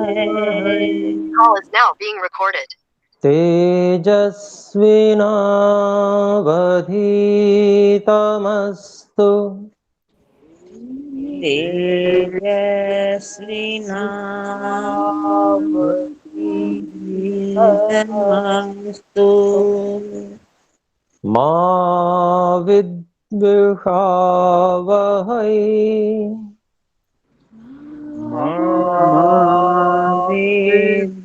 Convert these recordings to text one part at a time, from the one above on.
Call is now being recorded. तेजस्विनावधीतमस्तु तेजस्विनावधीतमस्तु मा विद्विषावहै मा विद्वेषावहै।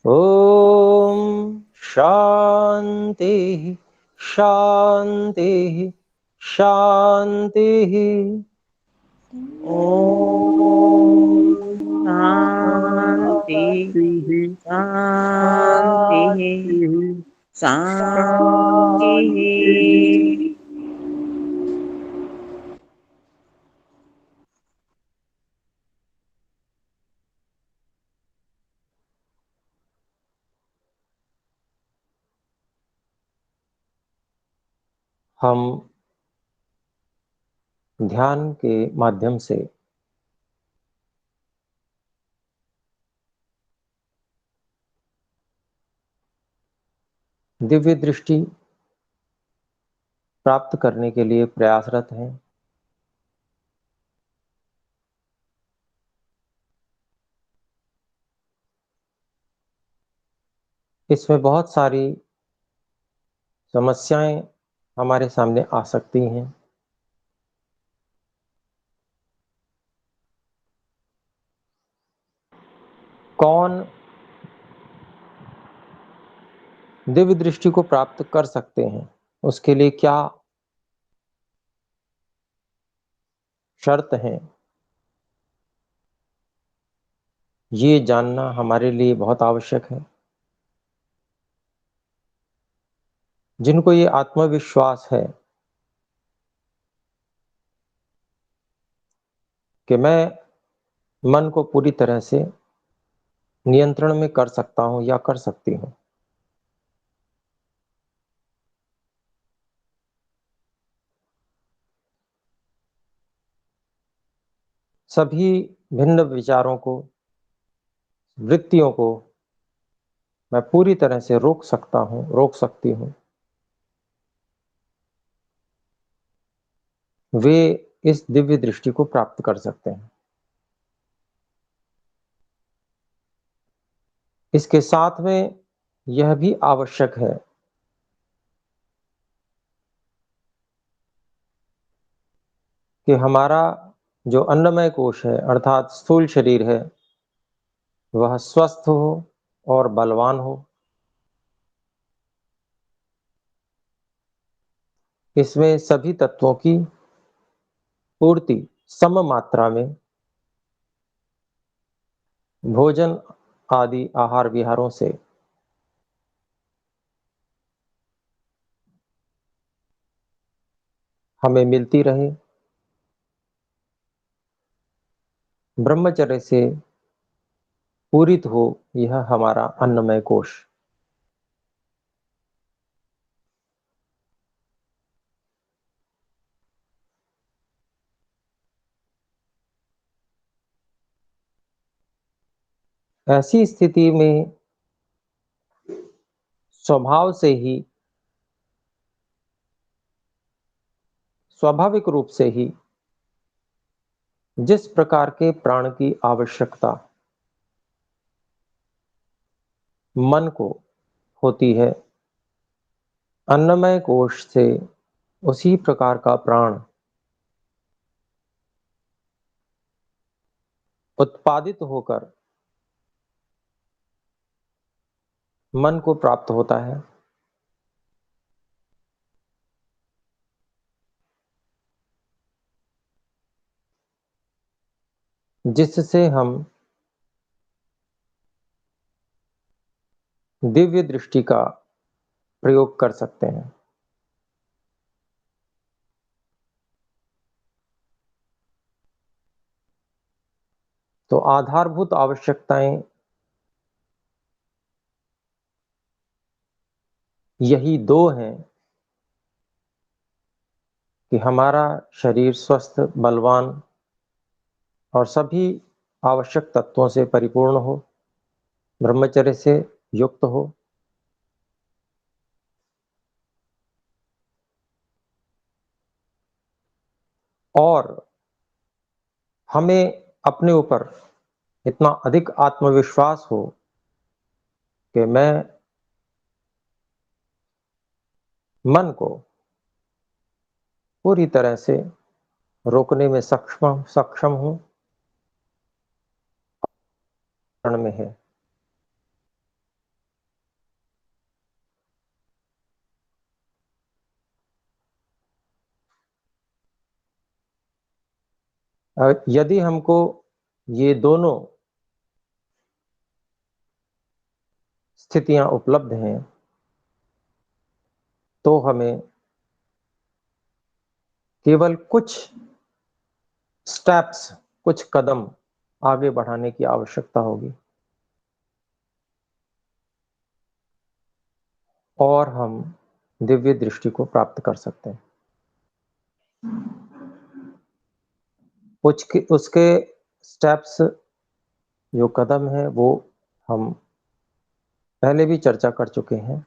ॐ शान्तिः शान्तिः शान्तिः। ॐ शान्ति शान्तिः शान्तिः। हम ध्यान के माध्यम से दिव्य दृष्टि प्राप्त करने के लिए प्रयासरत हैं। इसमें बहुत सारी समस्याएं हमारे सामने आ सकती हैं। कौन दिव्य दृष्टि को प्राप्त कर सकते हैं, उसके लिए क्या शर्त हैं, ये जानना हमारे लिए बहुत आवश्यक है। जिनको ये आत्मविश्वास है कि मैं मन को पूरी तरह से नियंत्रण में कर सकता हूं या कर सकती हूं, सभी भिन्न विचारों को, वृत्तियों को मैं पूरी तरह से रोक सकता हूं, रोक सकती हूं, वे इस दिव्य दृष्टि को प्राप्त कर सकते हैं। इसके साथ में यह भी आवश्यक है कि हमारा जो अन्नमय कोश है अर्थात स्थूल शरीर है, वह स्वस्थ हो और बलवान हो। इसमें सभी तत्वों की पूर्ति सम मात्रा में भोजन आदि आहार विहारों से हमें मिलती रहे। ब्रह्मचर्य से पूरित हो यह हमारा अन्नमय कोश। ऐसी स्थिति में स्वभाव से ही, स्वाभाविक रूप से ही जिस प्रकार के प्राण की आवश्यकता मन को होती है, अन्नमय कोश से उसी प्रकार का प्राण उत्पादित होकर मन को प्राप्त होता है, जिससे हम दिव्य दृष्टि का प्रयोग कर सकते हैं। तो आधारभूत आवश्यकताएं यही दो हैं कि हमारा शरीर स्वस्थ, बलवान और सभी आवश्यक तत्वों से परिपूर्ण हो, ब्रह्मचर्य से युक्त हो। और हमें अपने ऊपर इतना अधिक आत्मविश्वास हो कि मैं मन को पूरी तरह से रोकने में सक्षम हूँ में है। यदि हमको ये दोनों स्थितियां उपलब्ध हैं तो हमें केवल कुछ स्टेप्स, कुछ कदम आगे बढ़ाने की आवश्यकता होगी और हम दिव्य दृष्टि को प्राप्त कर सकते हैं। उसके स्टेप्स, जो कदम है, वो हम पहले भी चर्चा कर चुके हैं।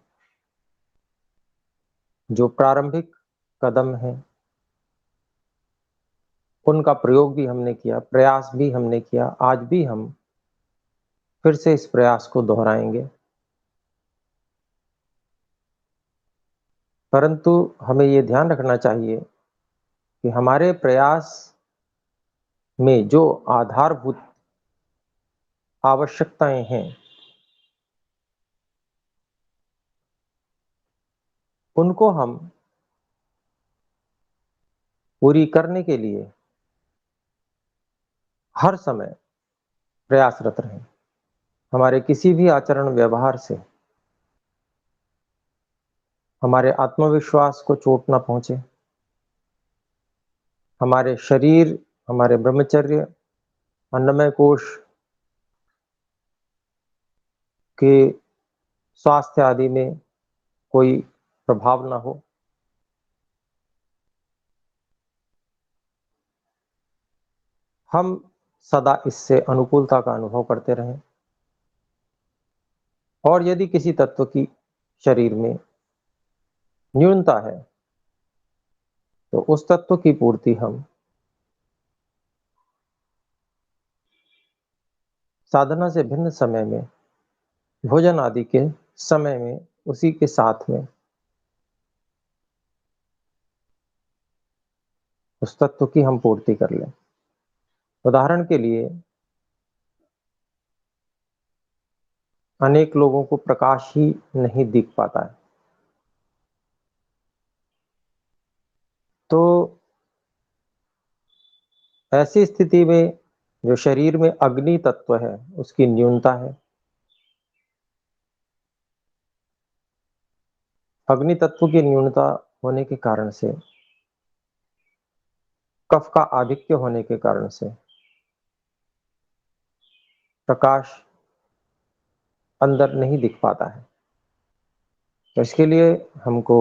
जो प्रारंभिक कदम है उनका प्रयोग भी हमने किया, प्रयास भी हमने किया। आज भी हम फिर से इस प्रयास को दोहराएंगे, परंतु हमें ये ध्यान रखना चाहिए कि हमारे प्रयास में जो आधारभूत आवश्यकताएं हैं उनको हम पूरी करने के लिए हर समय प्रयासरत रहें। हमारे किसी भी आचरण व्यवहार से हमारे आत्मविश्वास को चोट ना पहुंचे, हमारे शरीर, हमारे ब्रह्मचर्य, अन्नमय कोश के स्वास्थ्य आदि में कोई प्रभाव ना हो। हम सदा इससे अनुकूलता का अनुभव करते रहें और यदि किसी तत्व की शरीर में न्यूनता है तो उस तत्व की पूर्ति हम साधना से भिन्न समय में, भोजन आदि के समय में, उसी के साथ में उस तत्व की हम पूर्ति कर लें। उदाहरण के लिए, अनेक लोगों को प्रकाश ही नहीं दिख पाता है, तो ऐसी स्थिति में जो शरीर में अग्नि तत्व है उसकी न्यूनता है। अग्नि तत्व की न्यूनता होने के कारण से, कफ का आधिक्य होने के कारण से प्रकाश अंदर नहीं दिख पाता है। तो इसके लिए हमको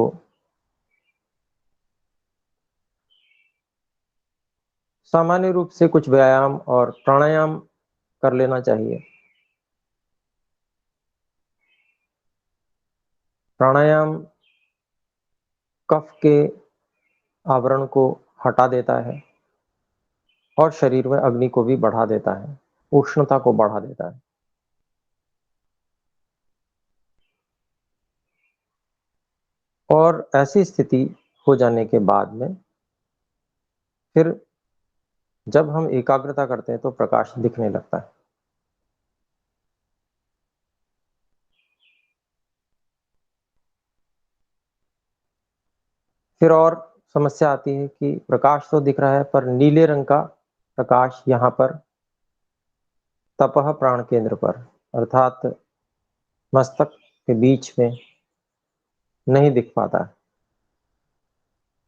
सामान्य रूप से कुछ व्यायाम और प्राणायाम कर लेना चाहिए। प्राणायाम कफ के आवरण को हटा देता है और शरीर में अग्नि को भी बढ़ा देता है, उष्णता को बढ़ा देता है। और ऐसी स्थिति हो जाने के बाद में फिर जब हम एकाग्रता करते हैं तो प्रकाश दिखने लगता है। फिर और समस्या आती है कि प्रकाश तो दिख रहा है पर नीले रंग का प्रकाश यहाँ पर तपह प्राण केंद्र पर, अर्थात मस्तक के बीच में नहीं दिख पाता है,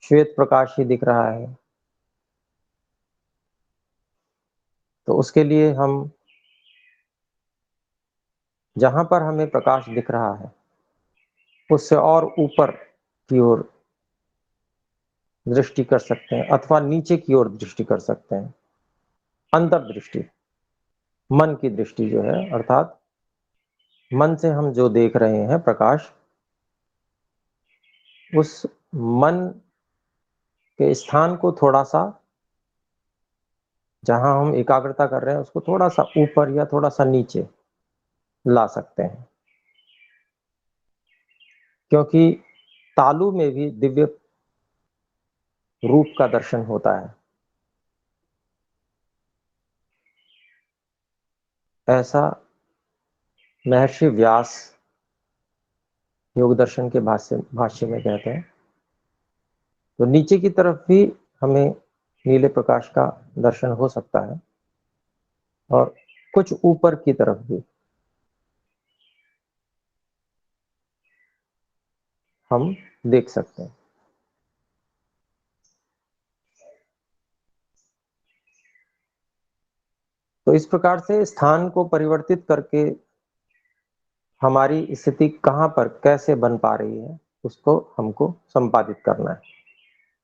श्वेत प्रकाश ही दिख रहा है। तो उसके लिए हम जहां पर हमें प्रकाश दिख रहा है उससे और ऊपर की ओर दृष्टि कर सकते हैं अथवा नीचे की ओर दृष्टि कर सकते हैं। अंतर्दृष्टि, मन की दृष्टि जो है, अर्थात मन से हम जो देख रहे हैं प्रकाश, उस मन के स्थान को थोड़ा-सा, जहाँ हम एकाग्रता कर रहे हैं उसको थोड़ा-सा ऊपर या थोड़ा-सा नीचे ला सकते हैं। क्योंकि तालु में भी दिव्य रूप का दर्शन होता है। ऐसा महर्षि व्यास योग दर्शन के भाष्य में कहते हैं। तो नीचे की तरफ भी हमें नीले प्रकाश का दर्शन हो सकता है और कुछ ऊपर की तरफ भी हम देख सकते हैं। तो इस प्रकार से स्थान को परिवर्तित करके हमारी स्थिति कहाँ पर कैसे बन पा रही है, उसको हमको संपादित करना है।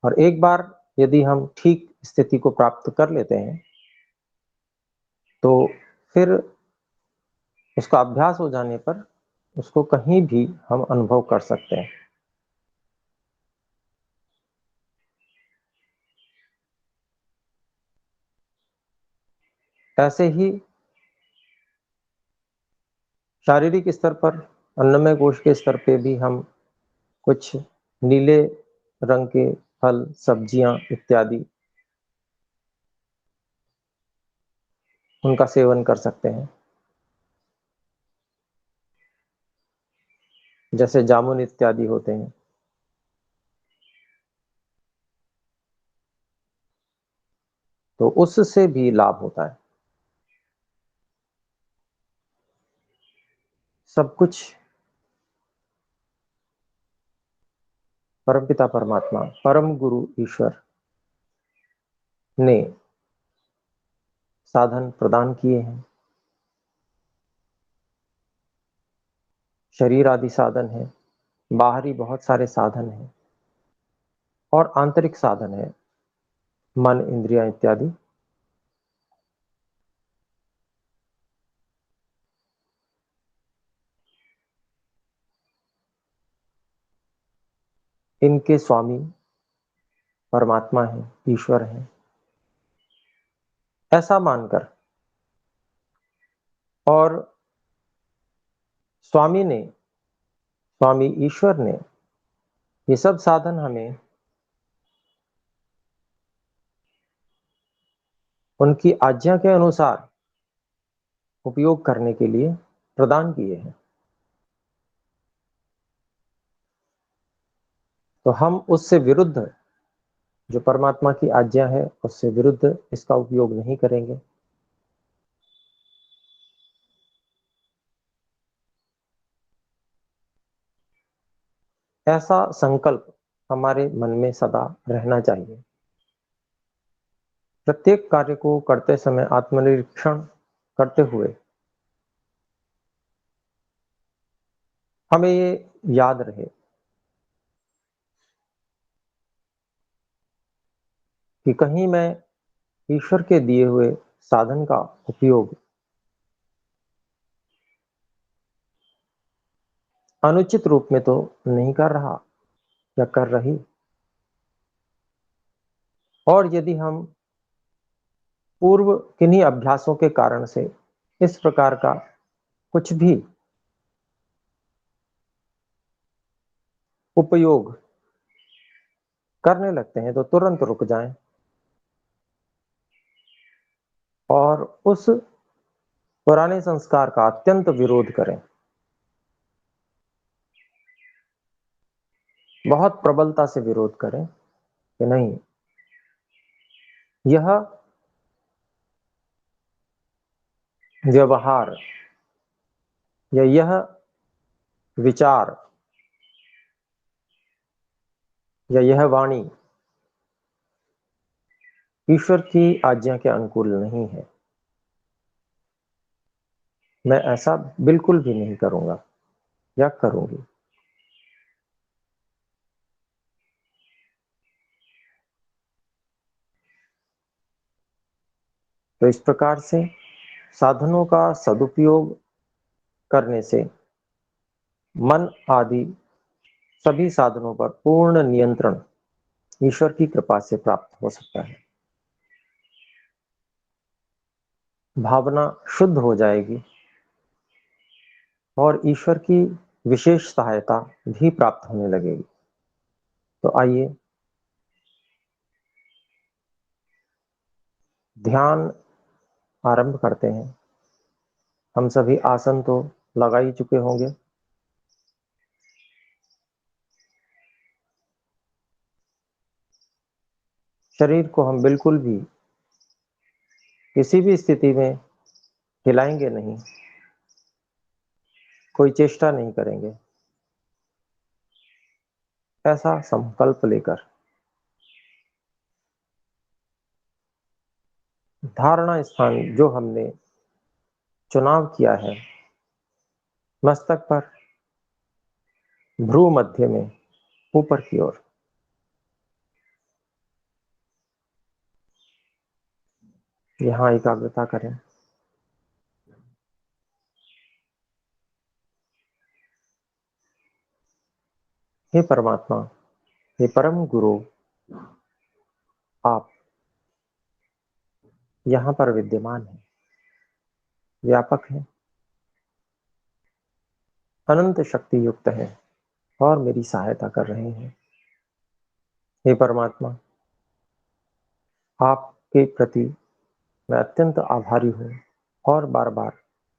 और एक बार यदि हम ठीक स्थिति को प्राप्त कर लेते हैं, तो फिर उसका अभ्यास हो जाने पर उसको कहीं भी हम अनुभव कर सकते हैं। ऐसे ही शारीरिक स्तर पर, अन्नमय कोश के स्तर पे भी हम कुछ नीले रंग के फल, सब्जियां इत्यादि उनका सेवन कर सकते हैं। जैसे जामुन इत्यादि होते हैं। तो उससे भी लाभ होता है। सब कुछ परमपिता परमात्मा, परम गुरु ईश्वर ने साधन प्रदान किए हैं। शरीर आदि साधन है, बाहरी बहुत सारे साधन हैं और आंतरिक साधन है, मन, इंद्रियां इत्यादि। इनके स्वामी परमात्मा है, ईश्वर है। ऐसा मानकर और स्वामी ईश्वर ने ये सब साधन हमें उनकी आज्ञा के अनुसार उपयोग करने के लिए प्रदान किए हैं। तो हम उससे विरुद्ध, जो परमात्मा की आज्ञा है उससे विरुद्ध इसका उपयोग नहीं करेंगे। ऐसा संकल्प हमारे मन में सदा रहना चाहिए। प्रत्येक कार्य को करते समय आत्मनिरीक्षण करते हुए हमें ये याद रहे कि कहीं मैं ईश्वर के दिए हुए साधन का उपयोग अनुचित रूप में तो नहीं कर रहा या कर रही। और यदि हम पूर्व किन्हीं अभ्यासों के कारण से इस प्रकार का कुछ भी उपयोग करने लगते हैं तो तुरंत रुक जाएं और उस पुराने संस्कार का अत्यंत विरोध करें। बहुत प्रबलता से विरोध करें कि नहीं, यह व्यवहार या यह विचार या यह वाणी ईश्वर की आज्ञा के अनुकूल नहीं है। मैं ऐसा बिल्कुल भी नहीं करूंगा या करूंगी। तो इस प्रकार से साधनों का सदुपयोग करने से मन आदि सभी साधनों पर पूर्ण नियंत्रण ईश्वर की कृपा से प्राप्त हो सकता है। भावना शुद्ध हो जाएगी और ईश्वर की विशेष सहायता भी प्राप्त होने लगेगी। तो आइए ध्यान आरंभ करते हैं। हम सभी आसन तो लगा ही चुके होंगे। शरीर को हम बिल्कुल भी किसी भी स्थिति में हिलाएंगे नहीं, कोई चेष्टा नहीं करेंगे। ऐसा संकल्प लेकर धारणा स्थान जो हमने चुनाव किया है, मस्तक पर भ्रू मध्य में ऊपर की ओर, यहाँ एकाग्रता करें। हे परमात्मा, हे परम गुरु, आप यहाँ पर विद्यमान हैं, व्यापक हैं, अनंत शक्ति युक्त हैं और मेरी सहायता कर रहे हैं। हे परमात्मा, आपके प्रति मैं अत्यंत आभारी हूँ और बार बार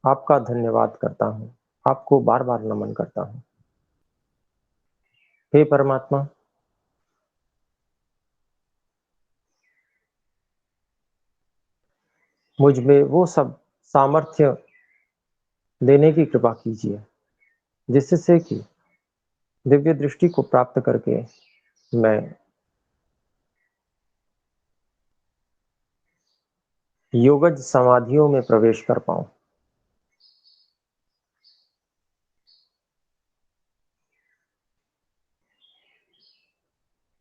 आपका धन्यवाद करता हूँ, आपको बार बार नमन करता हूँ। हे परमात्मा, मुझ में वो सब सामर्थ्य देने की कृपा कीजिए जिससे कि दिव्य दृष्टि को प्राप्त करके मैं योगज समाधियों में प्रवेश कर पाऊं।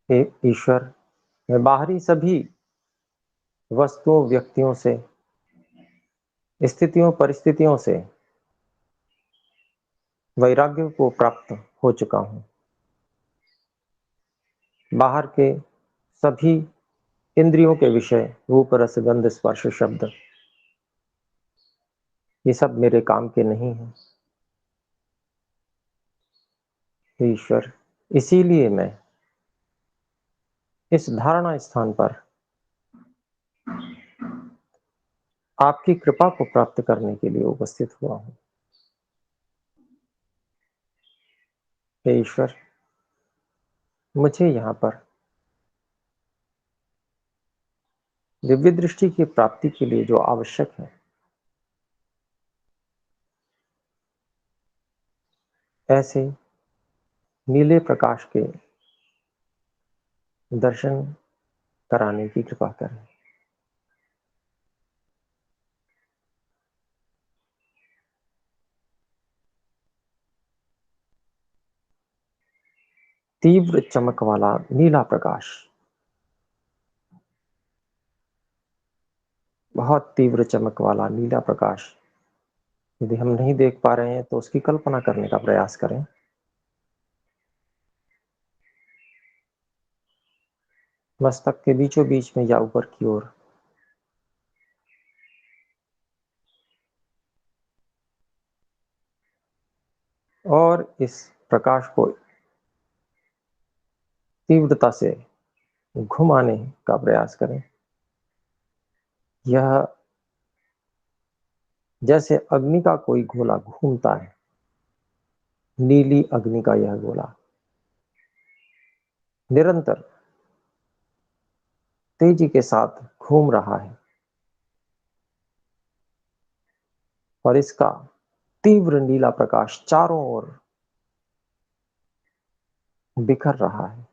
हे ईश्वर, मैं बाहरी सभी वस्तुओं, व्यक्तियों से, स्थितियों, परिस्थितियों से वैराग्य को प्राप्त हो चुका हूं। बाहर के सभी इंद्रियों के विषय, रूप, रस, गंध, स्पर्श, शब्द, ये सब मेरे काम के नहीं हैं। हे ईश्वर, इसीलिए मैं इस धारणा स्थान पर आपकी कृपा को प्राप्त करने के लिए उपस्थित हुआ हूं। हे ईश्वर, मुझे यहाँ पर दिव्य दृष्टि की प्राप्ति के लिए जो आवश्यक है, ऐसे नीले प्रकाश के दर्शन कराने की कृपा करें। तीव्र चमक वाला नीला प्रकाश, बहुत तीव्र चमक वाला नीला प्रकाश, यदि हम नहीं देख पा रहे हैं तो उसकी कल्पना करने का प्रयास करें। मस्तक के बीचों बीच में या ऊपर की ओर, और इस प्रकाश को तीव्रता से घुमाने का प्रयास करें। यह जैसे अग्नि का कोई गोला घूमता है, नीली अग्नि का यह गोला निरंतर तेजी के साथ घूम रहा है और इसका तीव्र नीला प्रकाश चारों ओर बिखर रहा है।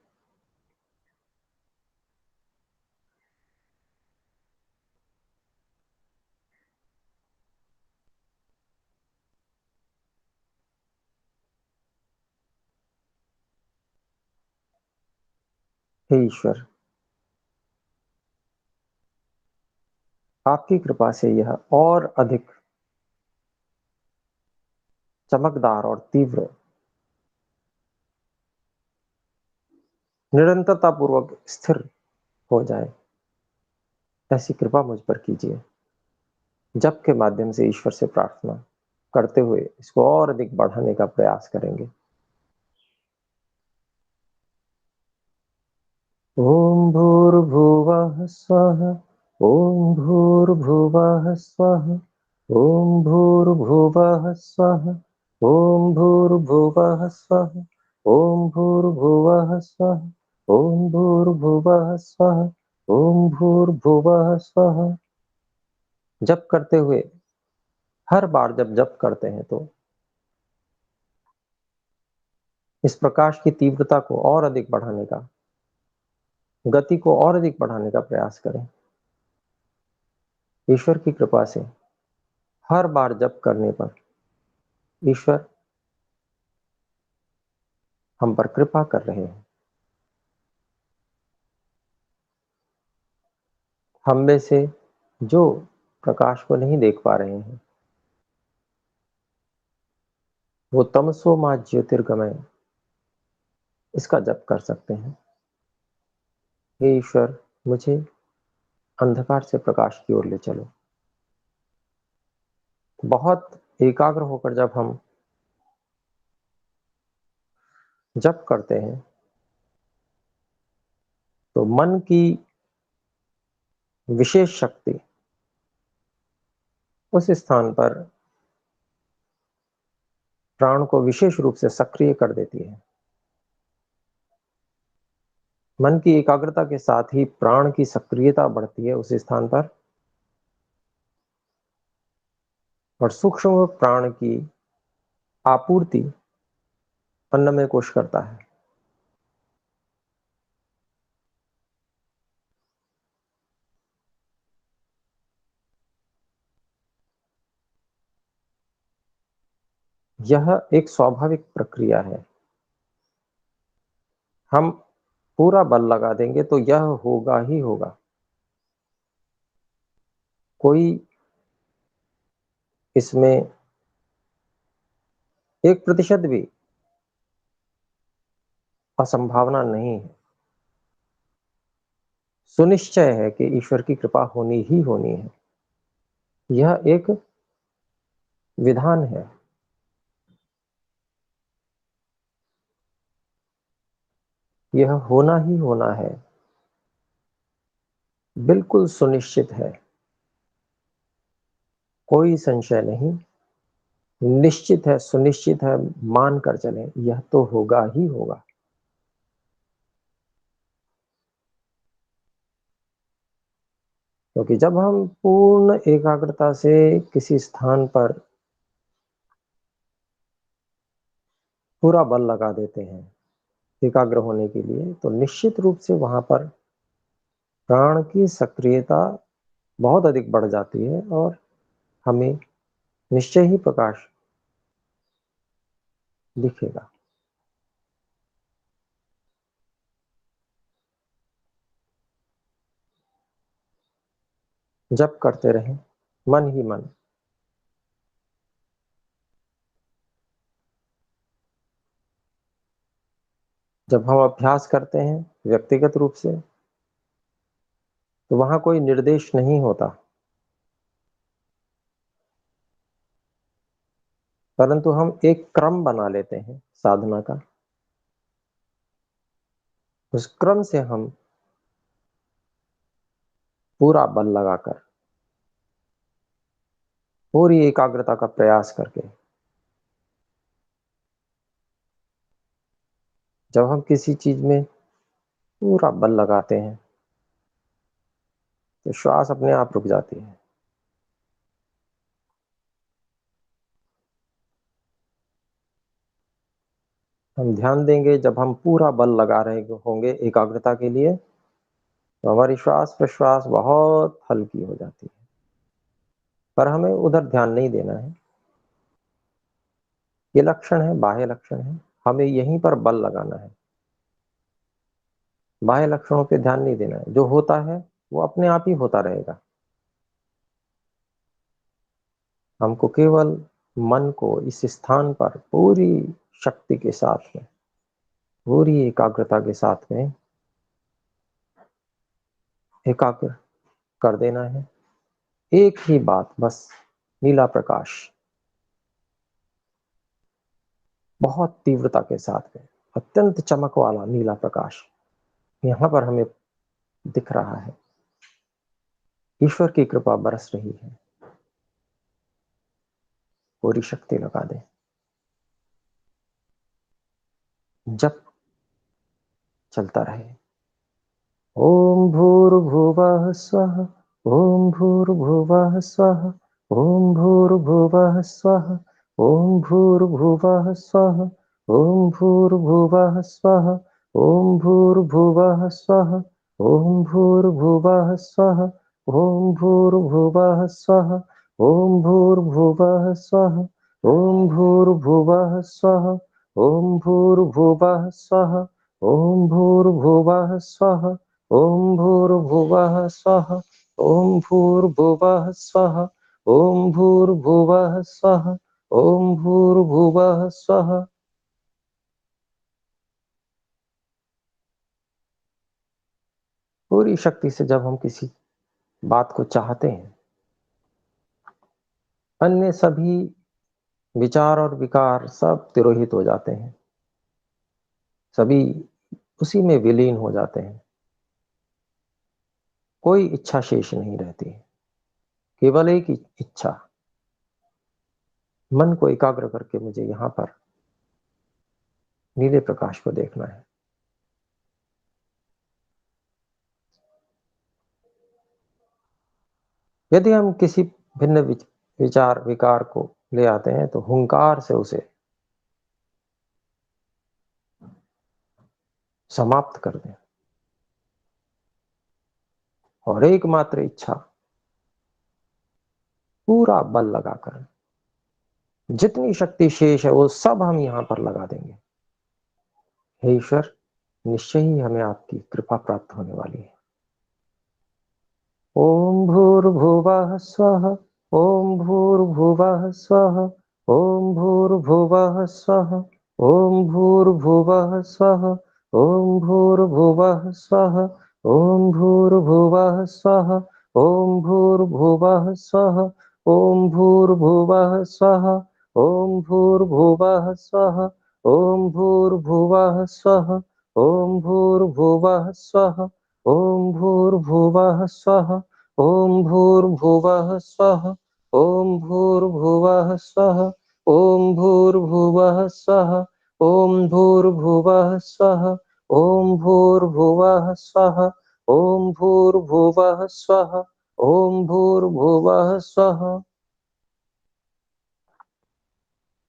हे ईश्वर, आपकी कृपा से यह और अधिक चमकदार और तीव्र निरंतरता पूर्वक स्थिर हो जाए, ऐसी कृपा मुझ पर कीजिए। जप के माध्यम से ईश्वर से प्रार्थना करते हुए इसको और अधिक बढ़ाने का प्रयास करेंगे। ओम भूर्भुवः स्वः, ओम भूर्भुवः स्वः, ओम भूर्भुवः स्वः, ओम भूर्भुवः स्वः, ओम भूर्भुवः स्वः, ओम भूर्भुवः स्वः, ओम भूर्भुवः स्वः। जप करते हुए हर बार जब जप करते हैं तो इस प्रकाश की तीव्रता को और अधिक बढ़ाने का, गति को और अधिक बढ़ाने का प्रयास करें। ईश्वर की कृपा से हर बार जप करने पर ईश्वर हम पर कृपा कर रहे हैं। हम में से जो प्रकाश को नहीं देख पा रहे हैं, वो तमसो मा ज्योतिर्गमय इसका जप कर सकते हैं। हे ईश्वर, मुझे अंधकार से प्रकाश की ओर ले चलो। बहुत एकाग्र होकर जब हम जप करते हैं तो मन की विशेष शक्ति उस स्थान पर प्राण को विशेष रूप से सक्रिय कर देती है। मन की एकाग्रता के साथ ही प्राण की सक्रियता बढ़ती है उस स्थान पर, और सूक्ष्म प्राण की आपूर्ति अन्नमय कोश करता है। यह एक स्वाभाविक प्रक्रिया है। हम पूरा बल लगा देंगे तो यह होगा ही होगा। कोई इसमें 1% भी असंभावना नहीं है। सुनिश्चय है कि ईश्वर की कृपा होनी ही होनी है। यह एक विधान है। यह होना ही होना है। बिल्कुल सुनिश्चित है। कोई संशय नहीं। निश्चित है, सुनिश्चित है, मान कर चलें, यह तो होगा ही होगा। क्योंकि जब हम पूर्ण एकाग्रता से किसी स्थान पर पूरा बल लगा देते हैं एकाग्र होने के लिए, तो निश्चित रूप से वहां पर प्राण की सक्रियता बहुत अधिक बढ़ जाती है और हमें निश्चय ही प्रकाश दिखेगा। जप करते रहें मन ही मन। जब हम अभ्यास करते हैं व्यक्तिगत रूप से तो वहां कोई निर्देश नहीं होता, परंतु हम एक क्रम बना लेते हैं साधना का। उस क्रम से हम पूरा बल लगाकर पूरी एकाग्रता का प्रयास करके जब हम किसी चीज में पूरा बल लगाते हैं तो श्वास अपने आप रुक जाती है। हम ध्यान देंगे जब हम पूरा बल लगा रहे होंगे एकाग्रता के लिए तो हमारी श्वास प्रश्वास बहुत हल्की हो जाती है, पर हमें उधर ध्यान नहीं देना है। ये लक्षण है, बाह्य लक्षण है। हमें यहीं पर बल लगाना है। बाह्य लक्षणों पे ध्यान नहीं देना है। जो होता है वो अपने आप ही होता रहेगा। हमको केवल मन को इस स्थान पर पूरी शक्ति के साथ में, पूरी एकाग्रता के साथ में एकाग्र कर देना है। एक ही बात बस, नीला प्रकाश बहुत तीव्रता के साथ में, अत्यंत चमक वाला नीला प्रकाश यहाँ पर हमें दिख रहा है। ईश्वर की कृपा बरस रही है। पूरी शक्ति लगा दें। जप चलता रहे। ओम भूर्भुवः स्वः, ओम भूर्भुवः स्वः, ओम भूर्भुवः स्वः, ओम भूर्भुवः स्वः, ओम भूर्भुवः स्वः, ओम भूर्भुवः स्वः, ओम भूर्भुवः स्वः, ओम भूर्भुवः स्वः, ओम भूर्भुवः स्वः, ओम भूर्भुवः स्वः, ओम भूर्भुवः स्वः, ओम भूर्भुवः स्वः, ओम भूर्भुवः स्वः, ओम भूर्भुवः स्वः, ओम भूर्भुवः स्वः, ओम भूर्भुवः स्वः। पूरी शक्ति से जब हम किसी बात को चाहते हैं, अन्य सभी विचार और विकार सब तिरोहित हो जाते हैं, सभी उसी में विलीन हो जाते हैं। कोई इच्छा शेष नहीं रहती, केवल एक इच्छा, मन को एकाग्र करके मुझे यहाँ पर नीले प्रकाश को देखना है। यदि हम किसी भिन्न विचार विकार को ले आते हैं तो हुंकार से उसे समाप्त कर दें और एकमात्र इच्छा, पूरा बल लगाकर जितनी शक्ति शेष है वो सब हम यहां पर लगा देंगे। हे ईश्वर, निश्चय ही हमें आपकी कृपा प्राप्त होने वाली है। ओम भूर्भुवः स्वः, ओम भूर्भुवः स्वः, ओम भूर्भुवः स्वः, ओम भूर्भुवः स्वः, ओम भूर्भुवः स्वः, ओम भूर्भुवः स्वः, ओम भूर्भुवः स्वः, ओम भूर्भुवः स्वः, ओम भूर्भुवः स्वः, ओम भूर्भुवः स्वः, ओम भूर्भुवः स्वः, ओम भूर्भुवः स्वः, ओम भूर्भुवः स्वः, ओम भूर्भुवः स्वः, ओम भूर्भुवः स्वः, ओम भूर्भुवः स्वः, ओम भूर्भुवः स्वः, ओम भूर्भुवः स्वः, ओम भूर्भुवः स्वः।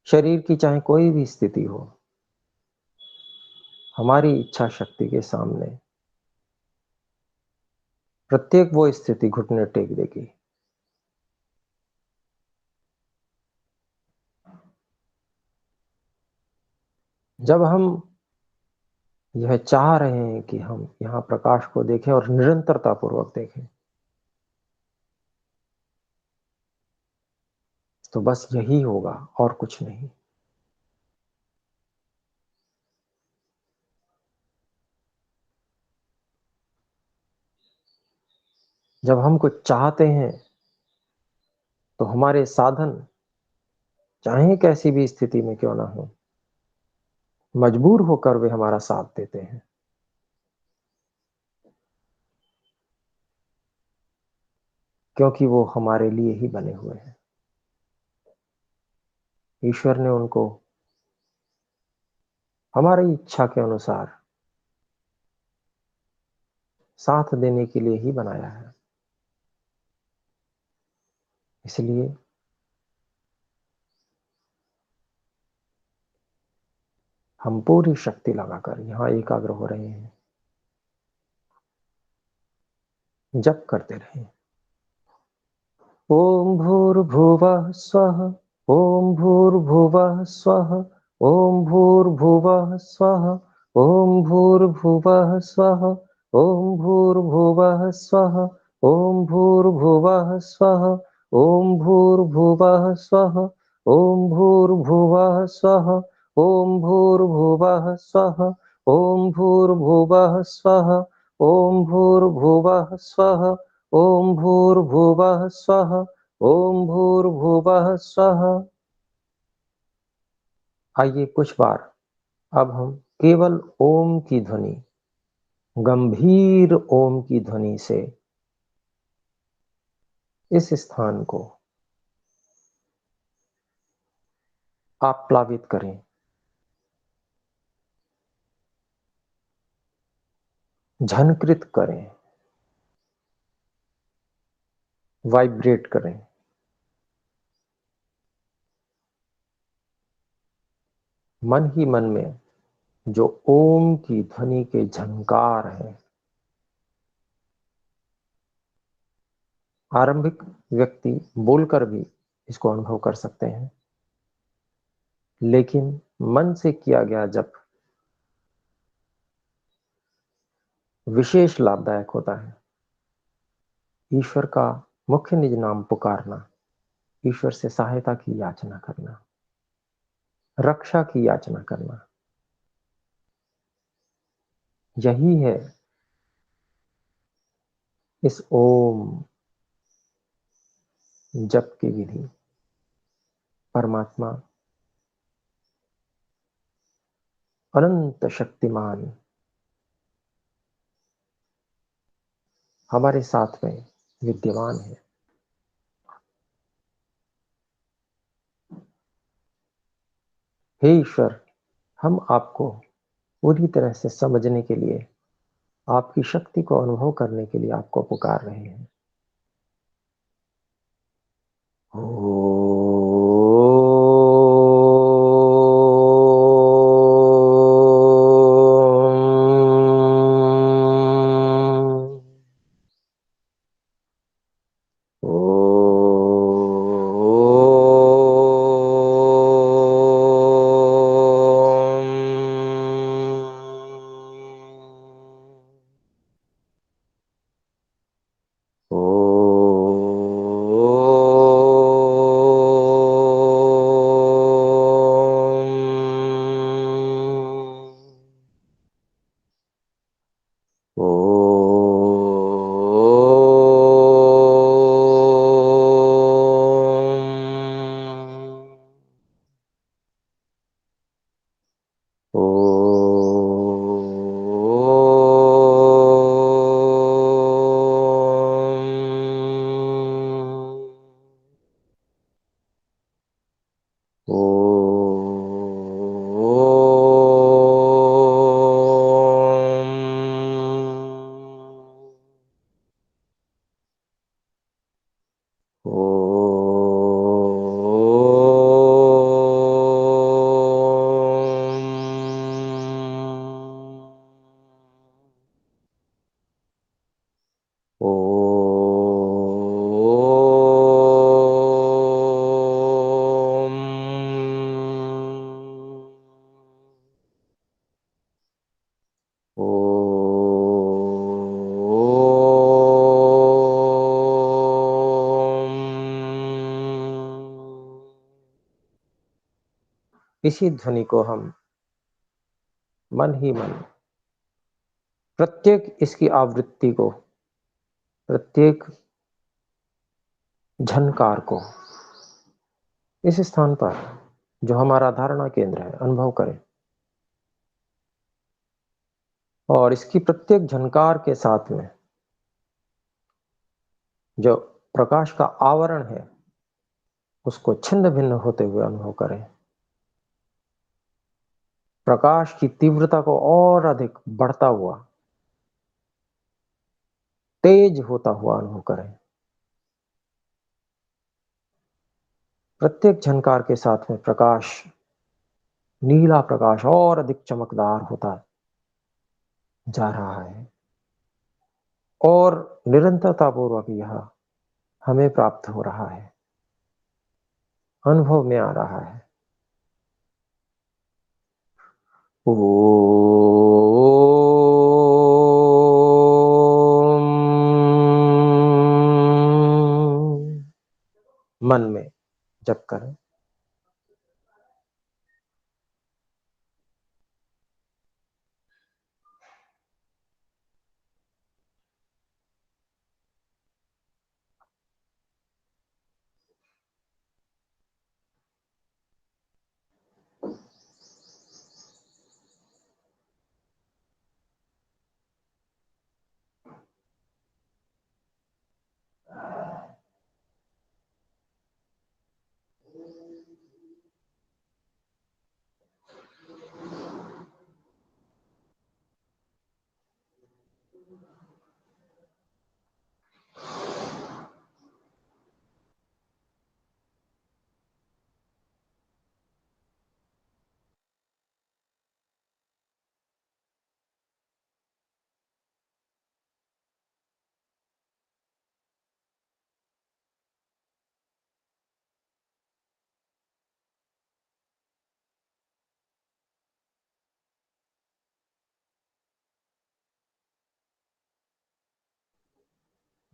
शरीर की चाहे कोई भी स्थिति हो, हमारी इच्छा शक्ति के सामने प्रत्येक वो स्थिति घुटने टेक देगी। जब हम यह चाह रहे हैं कि हम यहाँ प्रकाश को देखें और निरंतरता पूर्वक देखें, तो बस यही होगा और कुछ नहीं। जब हम कुछ चाहते हैं तो हमारे साधन चाहे कैसी भी स्थिति में क्यों ना हो, मजबूर होकर वे हमारा साथ देते हैं, क्योंकि वो हमारे लिए ही बने हुए हैं। ईश्वर ने उनको हमारी इच्छा के अनुसार साथ देने के लिए ही बनाया है। इसलिए हम पूरी शक्ति लगाकर यहाँ एकाग्र हो रहे हैं, जप करते रहें। ओम भूर्भुवः स्वः, ओम भूर्भुवः स्वः, ओम भूर्भुवः स्वः, ओम भूर्भुवः स्वः, ओम भूर्भुवः स्वः, ओम भूर्भुवः स्वः, ॐ भूर्भुवः स्वः ॐ भूर्भुवः स्वः ॐ भूर्भुवः स्वः ॐ भूर्भुवः स्वः ॐ भूर्भुवः स्वः ॐ भूर्भुवः स्वः ॐ भूर्भुवः स्वः। आइए कुछ बार अब हम केवल ओम की ध्वनि, गंभीर ओम की ध्वनि से इस स्थान को आप्लावित करें, झनकृत करें, वाइब्रेट करें। मन ही मन में जो ओम की ध्वनि के झंकार है, आरंभिक व्यक्ति बोलकर भी इसको अनुभव कर सकते हैं, लेकिन मन से किया गया जप विशेष लाभदायक होता है। ईश्वर का मुख्य निज नाम पुकारना, ईश्वर से सहायता की याचना करना, रक्षा की याचना करना, यही है इस ओम जप की विधि। परमात्मा अनंत शक्तिमान हमारे साथ में विद्यमान है। हे ईश्वर, हम आपको पूरी तरह से समझने के लिए, आपकी शक्ति को अनुभव करने के लिए आपको पुकार रहे हैं। इसी ध्वनि को हम मन ही मन प्रत्येक इसकी आवृत्ति को, प्रत्येक झनकार को इस स्थान पर जो हमारा धारणा केंद्र है अनुभव करें, और इसकी प्रत्येक झनकार के साथ में जो प्रकाश का आवरण है उसको छिन्न भिन्न होते हुए अनुभव करें। प्रकाश की तीव्रता को और अधिक बढ़ता हुआ, तेज होता हुआ अनुभव करें। प्रत्येक झनकार के साथ में प्रकाश, नीला प्रकाश और अधिक चमकदार होता जा रहा है और निरंतरता पूर्वक यह हमें प्राप्त हो रहा है, अनुभव में आ रहा है। मन में जप करें।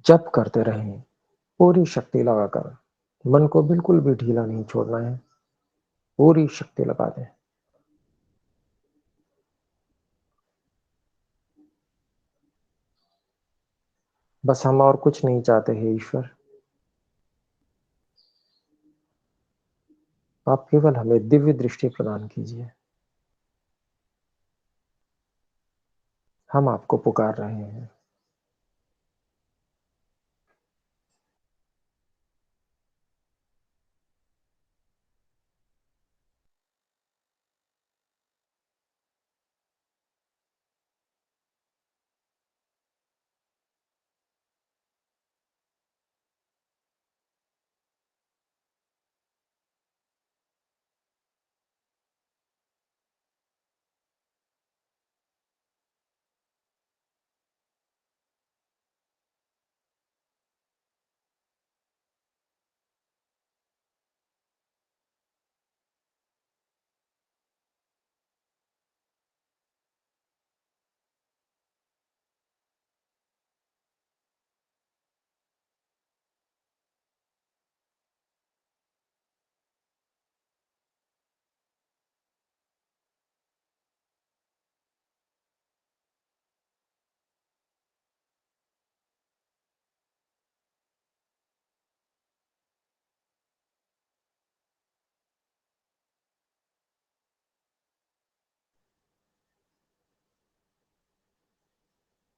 जप करते रहें पूरी शक्ति लगाकर। मन को बिल्कुल भी ढीला नहीं छोड़ना है, पूरी शक्ति लगा दें। बस हम और कुछ नहीं चाहते हैं ईश्वर, आप केवल हमें दिव्य दृष्टि प्रदान कीजिए। हम आपको पुकार रहे हैं।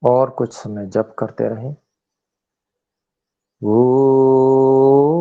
और कुछ समय जप करते रहें। ओम।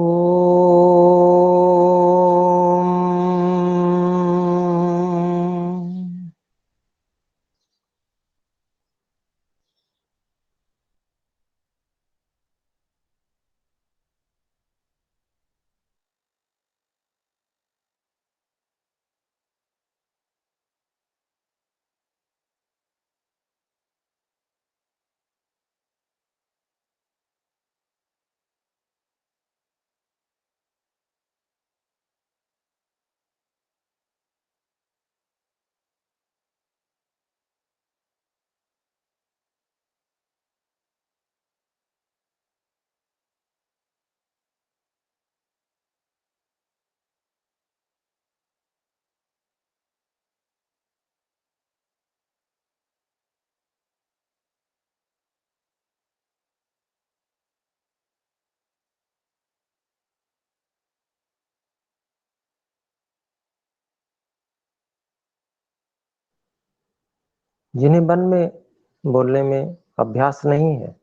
जिन्हें मन में बोलने में अभ्यास नहीं है,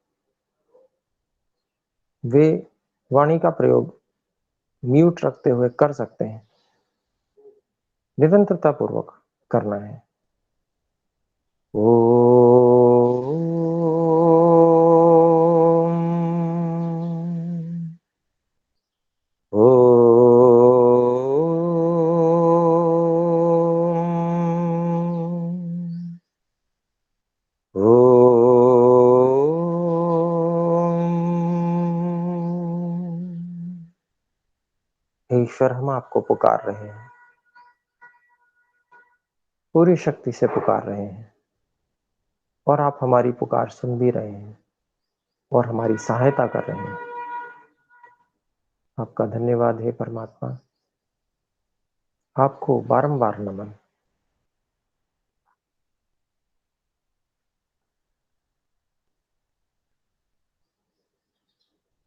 वे वाणी का प्रयोग म्यूट रखते हुए कर सकते हैं। निरंतरता पूर्वक करना है। ओम। ओम। ओम। हे ईश्वर, हम आपको पुकार रहे हैं, पूरी शक्ति से पुकार रहे हैं, और आप हमारी पुकार सुन भी रहे हैं और हमारी सहायता कर रहे हैं। आपका धन्यवाद हे परमात्मा। आपको बारंबार नमन।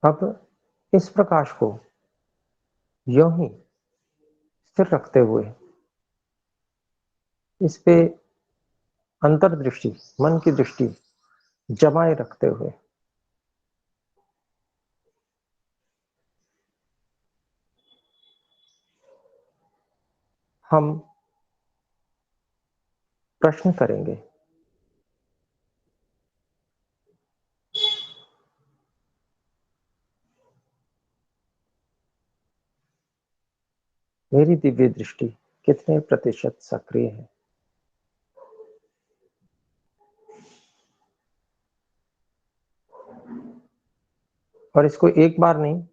अब इस प्रकाश को यूं ही स्थिर रखते हुए इस पे अंतर्दृष्टि, मन की दृष्टि जमाए रखते हुए हम प्रश्न करेंगे। मेरी दिव्य दृष्टि कितने प्रतिशत सक्रिय है? और इसको एक बार नहीं,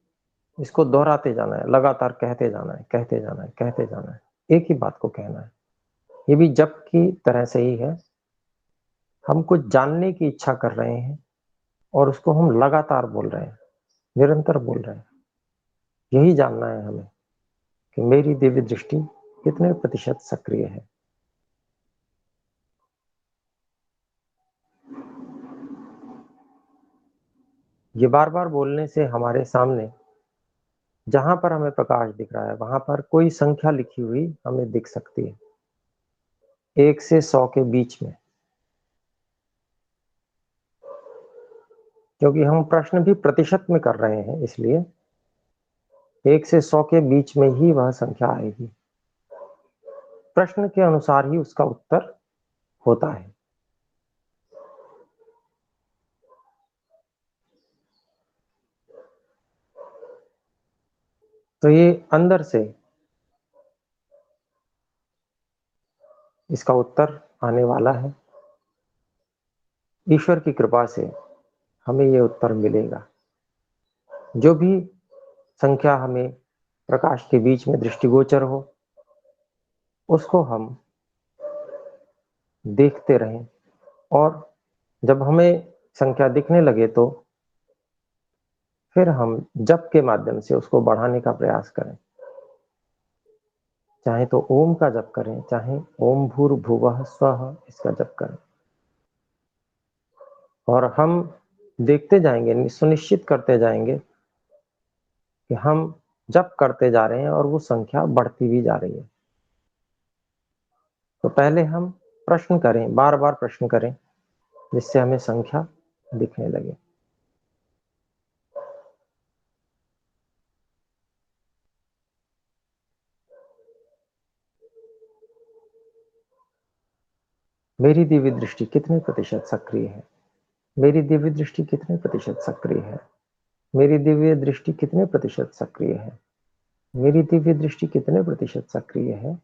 इसको दोहराते जाना है, लगातार कहते जाना है, कहते जाना है, कहते जाना है। एक ही बात को कहना है। ये भी जप की तरह से ही है। हम कुछ जानने की इच्छा कर रहे हैं और उसको हम लगातार बोल रहे हैं, निरंतर बोल रहे हैं। यही जानना है हमें कि मेरी दिव्य दृष्टि कितने प्रतिशत सक्रिय है। ये बार-बार बोलने से हमारे सामने जहां पर हमें प्रकाश दिख रहा है, वहां पर कोई संख्या लिखी हुई हमें दिख सकती है, 1 से 100 के बीच में। क्योंकि हम प्रश्न भी प्रतिशत में कर रहे हैं, इसलिए 1 से 100 के बीच में ही वह संख्या आएगी। प्रश्न के अनुसार ही उसका उत्तर होता है। तो ये अंदर से इसका उत्तर आने वाला है। ईश्वर की कृपा से हमें ये उत्तर मिलेगा। जो भी संख्या हमें प्रकाश के बीच में दृष्टिगोचर हो, उसको हम देखते रहें और जब हमें संख्या दिखने लगे तो फिर हम जप के माध्यम से उसको बढ़ाने का प्रयास करें। चाहे तो ओम का जप करें, चाहे ओम भूर्भुवः स्वः इसका जप करें। और हम देखते जाएंगे, सुनिश्चित करते जाएंगे कि हम जप करते जा रहे हैं और वो संख्या बढ़ती भी जा रही है। तो पहले हम प्रश्न करें, बार-बार प्रश्न करें, जिससे हमें संख्या दिखने लगे। मेरी दिव्य दृष्टि कितने प्रतिशत सक्रिय है? मेरी दिव्य दृष्टि कितने प्रतिशत सक्रिय है? मेरी दिव्य दृष्टि कितने प्रतिशत सक्रिय है? मेरी दिव्य दृष्टि कितने प्रतिशत सक्रिय है?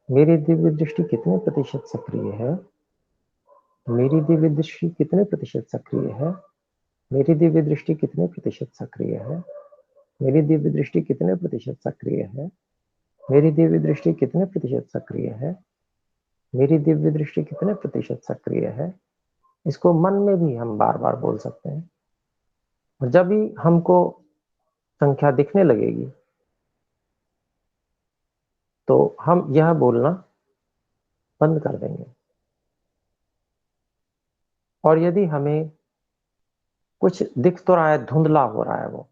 मेरी दिव्य दृष्टि कितने प्रतिशत सक्रिय है? मेरी दिव्य दृष्टि कितने प्रतिशत सक्रिय है? मेरी दिव्य दृष्टि कितने प्रतिशत सक्रिय है? मेरी दिव्य दृष्टि कितने प्रतिशत सक्रिय है? मेरी दिव्य दृष्टि कितने प्रतिशत सक्रिय है? मेरी दिव्य दृष्टि कितने प्रतिशत सक्रिय है? इसको मन में भी हम बार-बार बोल सकते हैं। और जब भी हमको संख्या दिखने लगेगी, तो हम यह बोलना बंद कर देंगे। और यदि हमें कुछ दिख तो रहा है, धुंधला हो रहा है वो,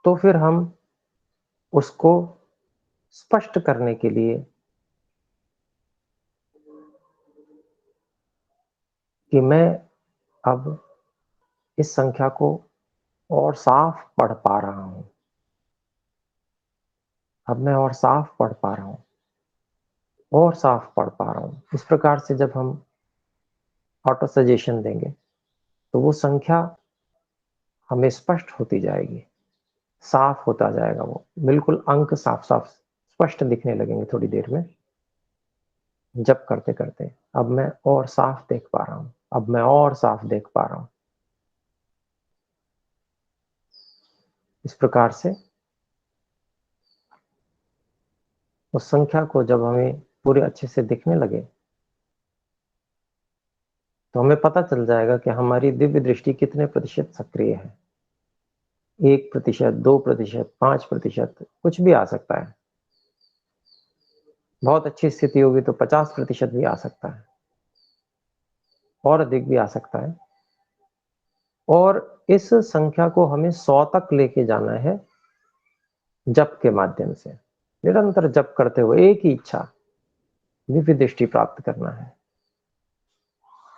तो फिर हम उसको स्पष्ट करने के लिए कि मैं अब इस संख्या को और साफ पढ़ पा रहा हूं, अब मैं और साफ पढ़ पा रहा हूं, और साफ पढ़ पा रहा हूं। इस प्रकार से जब हम ऑटो सजेशन देंगे तो वो संख्या हमें स्पष्ट होती जाएगी, साफ होता जाएगा। वो बिल्कुल अंक साफ साफ स्पष्ट दिखने लगेंगे थोड़ी देर में। जब करते करते अब मैं और साफ देख पा रहा हूं, अब मैं और साफ देख पा रहा हूं। इस प्रकार से उस संख्या को जब हमें पूरे अच्छे से दिखने लगे तो हमें पता चल जाएगा कि हमारी दिव्य दृष्टि कितने प्रतिशत सक्रिय है। 1%, 2%, 5%, कुछ भी आ सकता है। बहुत अच्छी स्थिति होगी तो 50% भी आ सकता है और अधिक भी आ सकता है। और इस संख्या को हमें 100 तक लेके जाना है जप के माध्यम से। निरंतर जप करते हुए एक ही इच्छा, दिव्य दृष्टि प्राप्त करना है।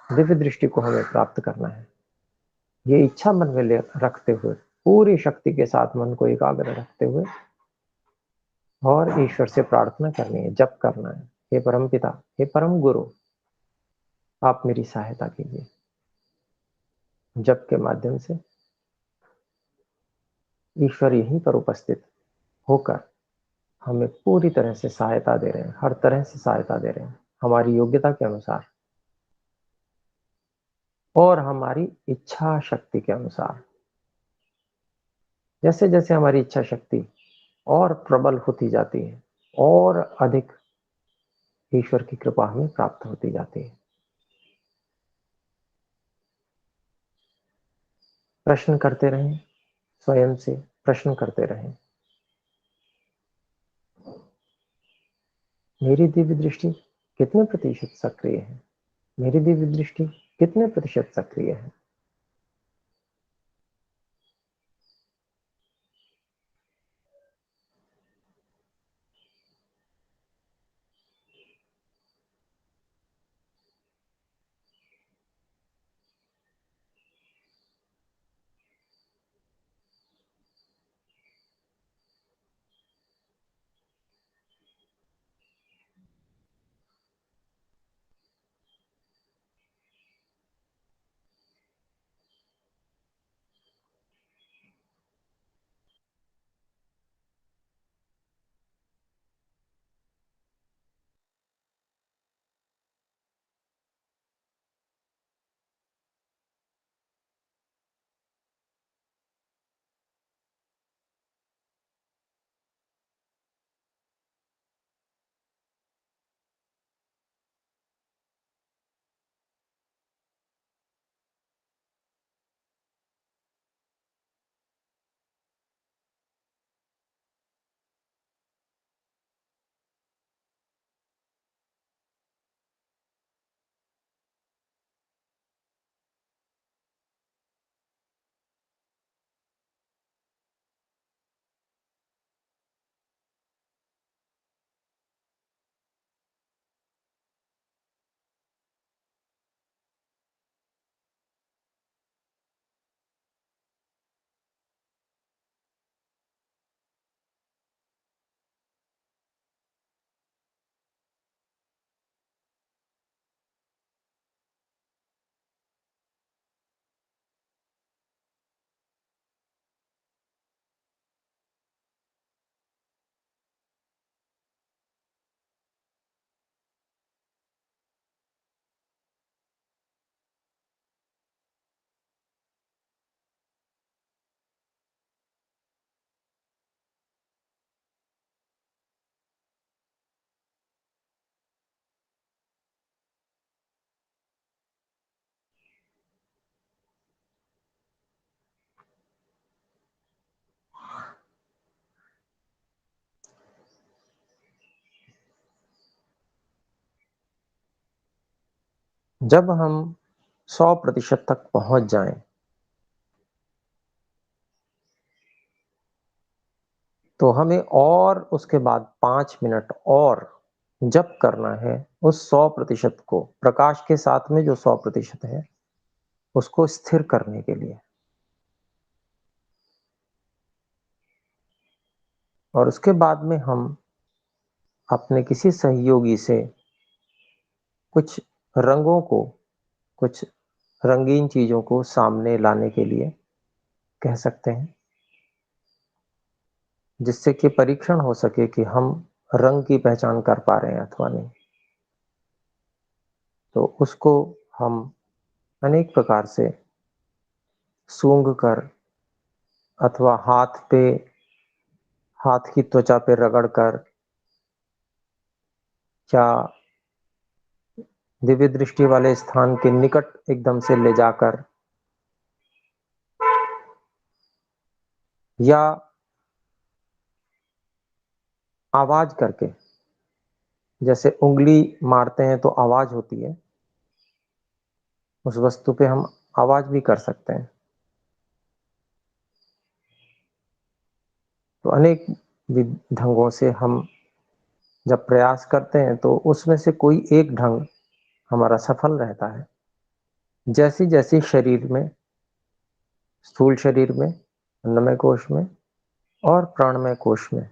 दिव्य दृष्टि को हमें प्राप्त करना है। ये इच्छा मन में रखते हुए, पूरी शक्ति के साथ मन को एकाग्र रखते हुए और ईश्वर से प्रार्थना करनी है, जप करना है। हे परम पिता, हे परम गुरु, आप मेरी सहायता कीजिए। जप के माध्यम से ईश्वर यहीं पर उपस्थित होकर हमें पूरी तरह से सहायता दे रहे हैं, हर तरह से सहायता दे रहे हैं, हमारी योग्यता के अनुसार और हमारी इच्छा शक्ति के अनुसार। जैसे जैसे हमारी इच्छा शक्ति और प्रबल होती जाती है और अधिक ईश्वर की कृपा हमें प्राप्त होती जाती है। प्रश्न करते रहें, स्वयं से प्रश्न करते रहें। मेरी दिव्य दृष्टि कितने प्रतिशत सक्रिय है? मेरी दिव्य दृष्टि कितने प्रतिशत सक्रिय है? जब हम 100% तक पहुंच जाएं, तो हमें और उसके बाद 5 मिनट और जप करना है उस 100% को, प्रकाश के साथ में जो 100% है उसको स्थिर करने के लिए। और उसके बाद में हम अपने किसी सहयोगी से कुछ रंगों को, कुछ रंगीन चीजों को सामने लाने के लिए कह सकते हैं, जिससे कि परीक्षण हो सके कि हम रंग की पहचान कर पा रहे हैं अथवा नहीं। तो उसको हम अनेक प्रकार से सूंघ कर अथवा हाथ की त्वचा पे रगड़ कर या दिव्य दृष्टि वाले स्थान के निकट एकदम से ले जाकर या आवाज करके, जैसे उंगली मारते हैं तो आवाज होती है, उस वस्तु पे हम आवाज भी कर सकते हैं। तो अनेक ढंगों से हम जब प्रयास करते हैं तो उसमें से कोई एक ढंग हमारा सफल रहता है। जैसी जैसी शरीर में, स्थूल शरीर में, अन्नमय कोश में और प्राणमय कोश में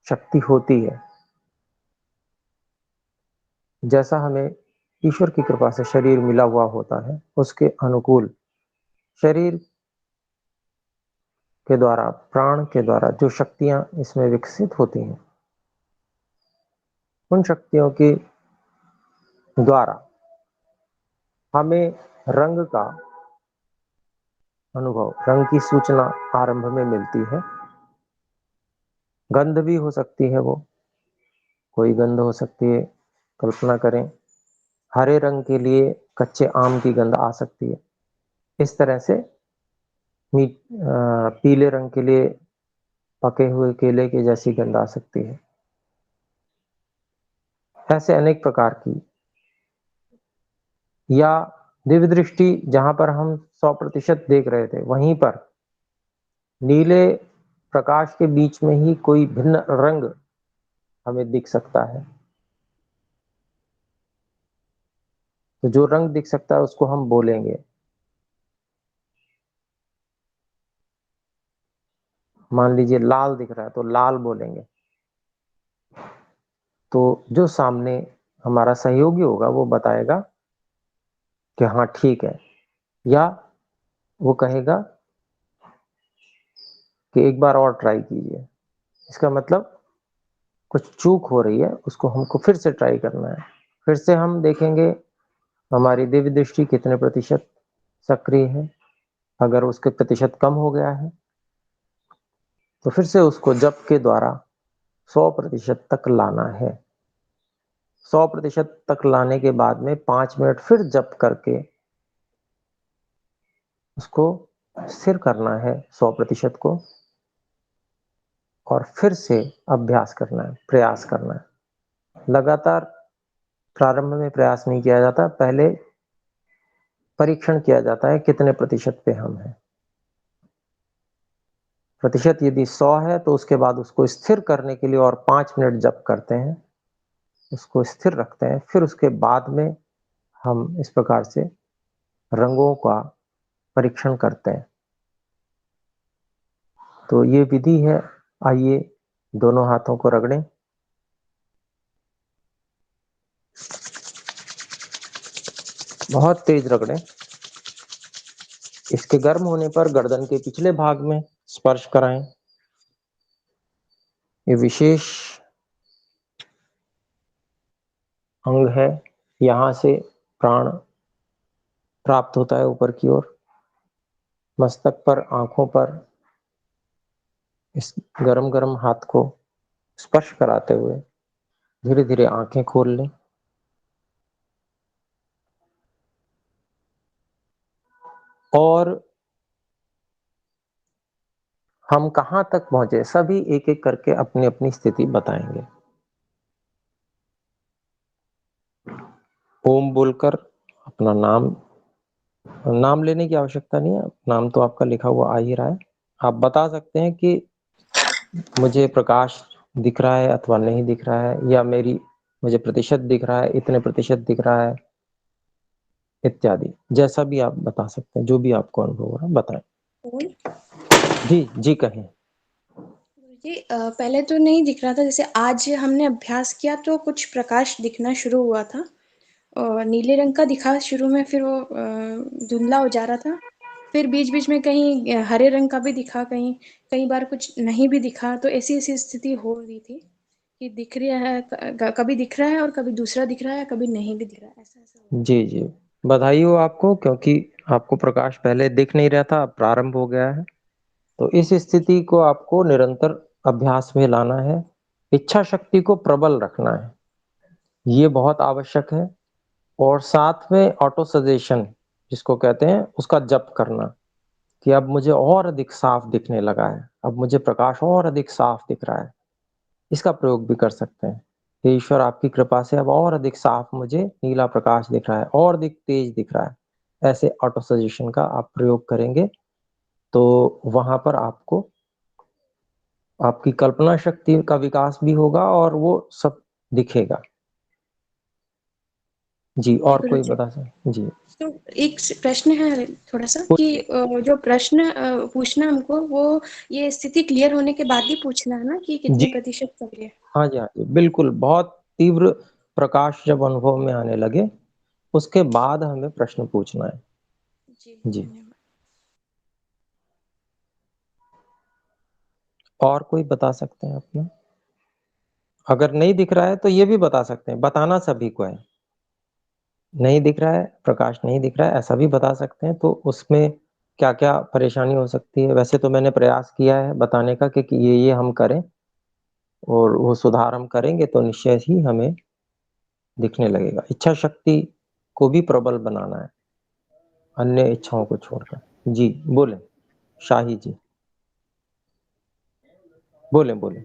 शक्ति होती है, जैसा हमें ईश्वर की कृपा से शरीर मिला हुआ होता है, उसके अनुकूल शरीर के द्वारा, प्राण के द्वारा जो शक्तियां इसमें विकसित होती हैं, उन शक्तियों के द्वारा हमें रंग का अनुभव, रंग की सूचना आरंभ में मिलती है। गंध भी हो सकती है, वो कोई गंध हो सकती है। कल्पना करें, हरे रंग के लिए कच्चे आम की गंध आ सकती है। इस तरह से पीले रंग के लिए पके हुए केले की जैसी गंध आ सकती है। ऐसे अनेक प्रकार की, या दिव्य दृष्टि जहां पर हम 100% देख रहे थे, वहीं पर नीले प्रकाश के बीच में ही कोई भिन्न रंग हमें दिख सकता है। तो जो रंग दिख सकता है उसको हम बोलेंगे। मान लीजिए लाल दिख रहा है तो लाल बोलेंगे। तो जो सामने हमारा सहयोगी होगा वो बताएगा कि हाँ ठीक है, या वो कहेगा कि एक बार और ट्राई कीजिए। इसका मतलब कुछ चूक हो रही है, उसको हमको फिर से ट्राई करना है। फिर से हम देखेंगे हमारी दिव्य दृष्टि कितने प्रतिशत सक्रिय है। अगर उसके प्रतिशत कम हो गया है तो फिर से उसको जप के द्वारा 100% तक लाना है। 100% तक लाने के बाद में 5 मिनट फिर जप करके उसको स्थिर करना है 100% को, और फिर से अभ्यास करना है, प्रयास करना है। लगातार प्रारंभ में प्रयास नहीं किया जाता, पहले परीक्षण किया जाता है कितने प्रतिशत पे हम हैं। प्रतिशत यदि 100 है तो उसके बाद उसको स्थिर करने के लिए और 5 मिनट जप करते हैं, उसको स्थिर रखते हैं। फिर उसके बाद में हम इस प्रकार से रंगों का परीक्षण करते हैं। तो ये विधि है। आइए दोनों हाथों को रगड़ें। बहुत तेज रगड़ें। इसके गर्म होने पर गर्दन के पिछले भाग में स्पर्श कराएं। ये विशेष अंग है, यहां से प्राण प्राप्त होता है ऊपर की ओर। मस्तक पर, आंखों पर इस गरम गरम हाथ को स्पर्श कराते हुए धीरे धीरे आंखें खोल लें। और हम कहां तक पहुंचे, सभी एक एक करके अपनी अपनी स्थिति बताएंगे। ओम बोलकर अपना नाम लेने की आवश्यकता नहीं है, नाम तो आपका लिखा हुआ आ ही रहा है। आप बता सकते हैं कि मुझे प्रकाश दिख रहा है अथवा नहीं दिख रहा है, या मुझे प्रतिशत दिख रहा है, इतने प्रतिशत दिख रहा है, इत्यादि। जैसा भी आप बता सकते हैं, जो भी आपको अनुभव हो रहा है बताएं। बोल। जी जी कहें। जी पहले तो नहीं दिख रहा था, जैसे आज हमने अभ्यास किया तो कुछ प्रकाश दिखना शुरू हुआ था और नीले रंग का दिखा शुरू में, फिर वो धुंधला हो जा रहा था, फिर बीच बीच में कहीं हरे रंग का भी दिखा, कहीं कई बार कुछ नहीं भी दिखा। तो ऐसी ऐसी स्थिति हो रही थी कि दिख रहा है, कभी दिख रहा है और कभी दूसरा दिख रहा है, कभी नहीं भी दिख रहा है, ऐसा ऐसा हो रहा जी जी, बधाई हो आपको, क्योंकि आपको प्रकाश पहले दिख नहीं रहा था, अब प्रारंभ हो गया है। तो इस स्थिति को आपको निरंतर अभ्यास में लाना है। इच्छा शक्ति को प्रबल रखना है, ये बहुत आवश्यक है। और साथ में ऑटो सजेशन जिसको कहते हैं उसका जप करना कि अब मुझे और अधिक साफ दिखने लगा है, अब मुझे प्रकाश और अधिक साफ दिख रहा है। इसका प्रयोग भी कर सकते हैं। हे ईश्वर आपकी कृपा से अब और अधिक साफ मुझे नीला प्रकाश दिख रहा है, और अधिक तेज दिख रहा है। ऐसे ऑटो सजेशन का आप प्रयोग करेंगे तो वहां पर आपको आपकी कल्पना शक्ति का विकास भी होगा और वो सब दिखेगा। जी, जी और कोई गुरुजी। बता सकते? जी, तो एक प्रश्न है थोड़ा सा कि पूछिए। जो प्रश्न पूछना हमको वो ये स्थिति क्लियर होने के बाद ही पूछना है ना कि जी, कितने प्रतिशत सक्रिय। हाँ जी, हाँ जी, बिल्कुल। बहुत तीव्र प्रकाश जब अनुभव में आने लगे, उसके बाद हमें प्रश्न पूछना है। जी जी, धन्यवाद। और कोई बता सकते हैं अपना? अगर नहीं दिख रहा है तो ये भी बता सकते हैं, बताना सभी को है। नहीं दिख रहा है, प्रकाश नहीं दिख रहा है, ऐसा भी बता सकते हैं, तो उसमें क्या-क्या परेशानी हो सकती है। वैसे तो मैंने प्रयास किया है बताने का कि ये हम करें और वो सुधार हम करेंगे तो निश्चय ही हमें दिखने लगेगा। इच्छा शक्ति को भी प्रबल बनाना है, अन्य इच्छाओं को छोड़कर। जी, बोलें, शाही जी। बोलें।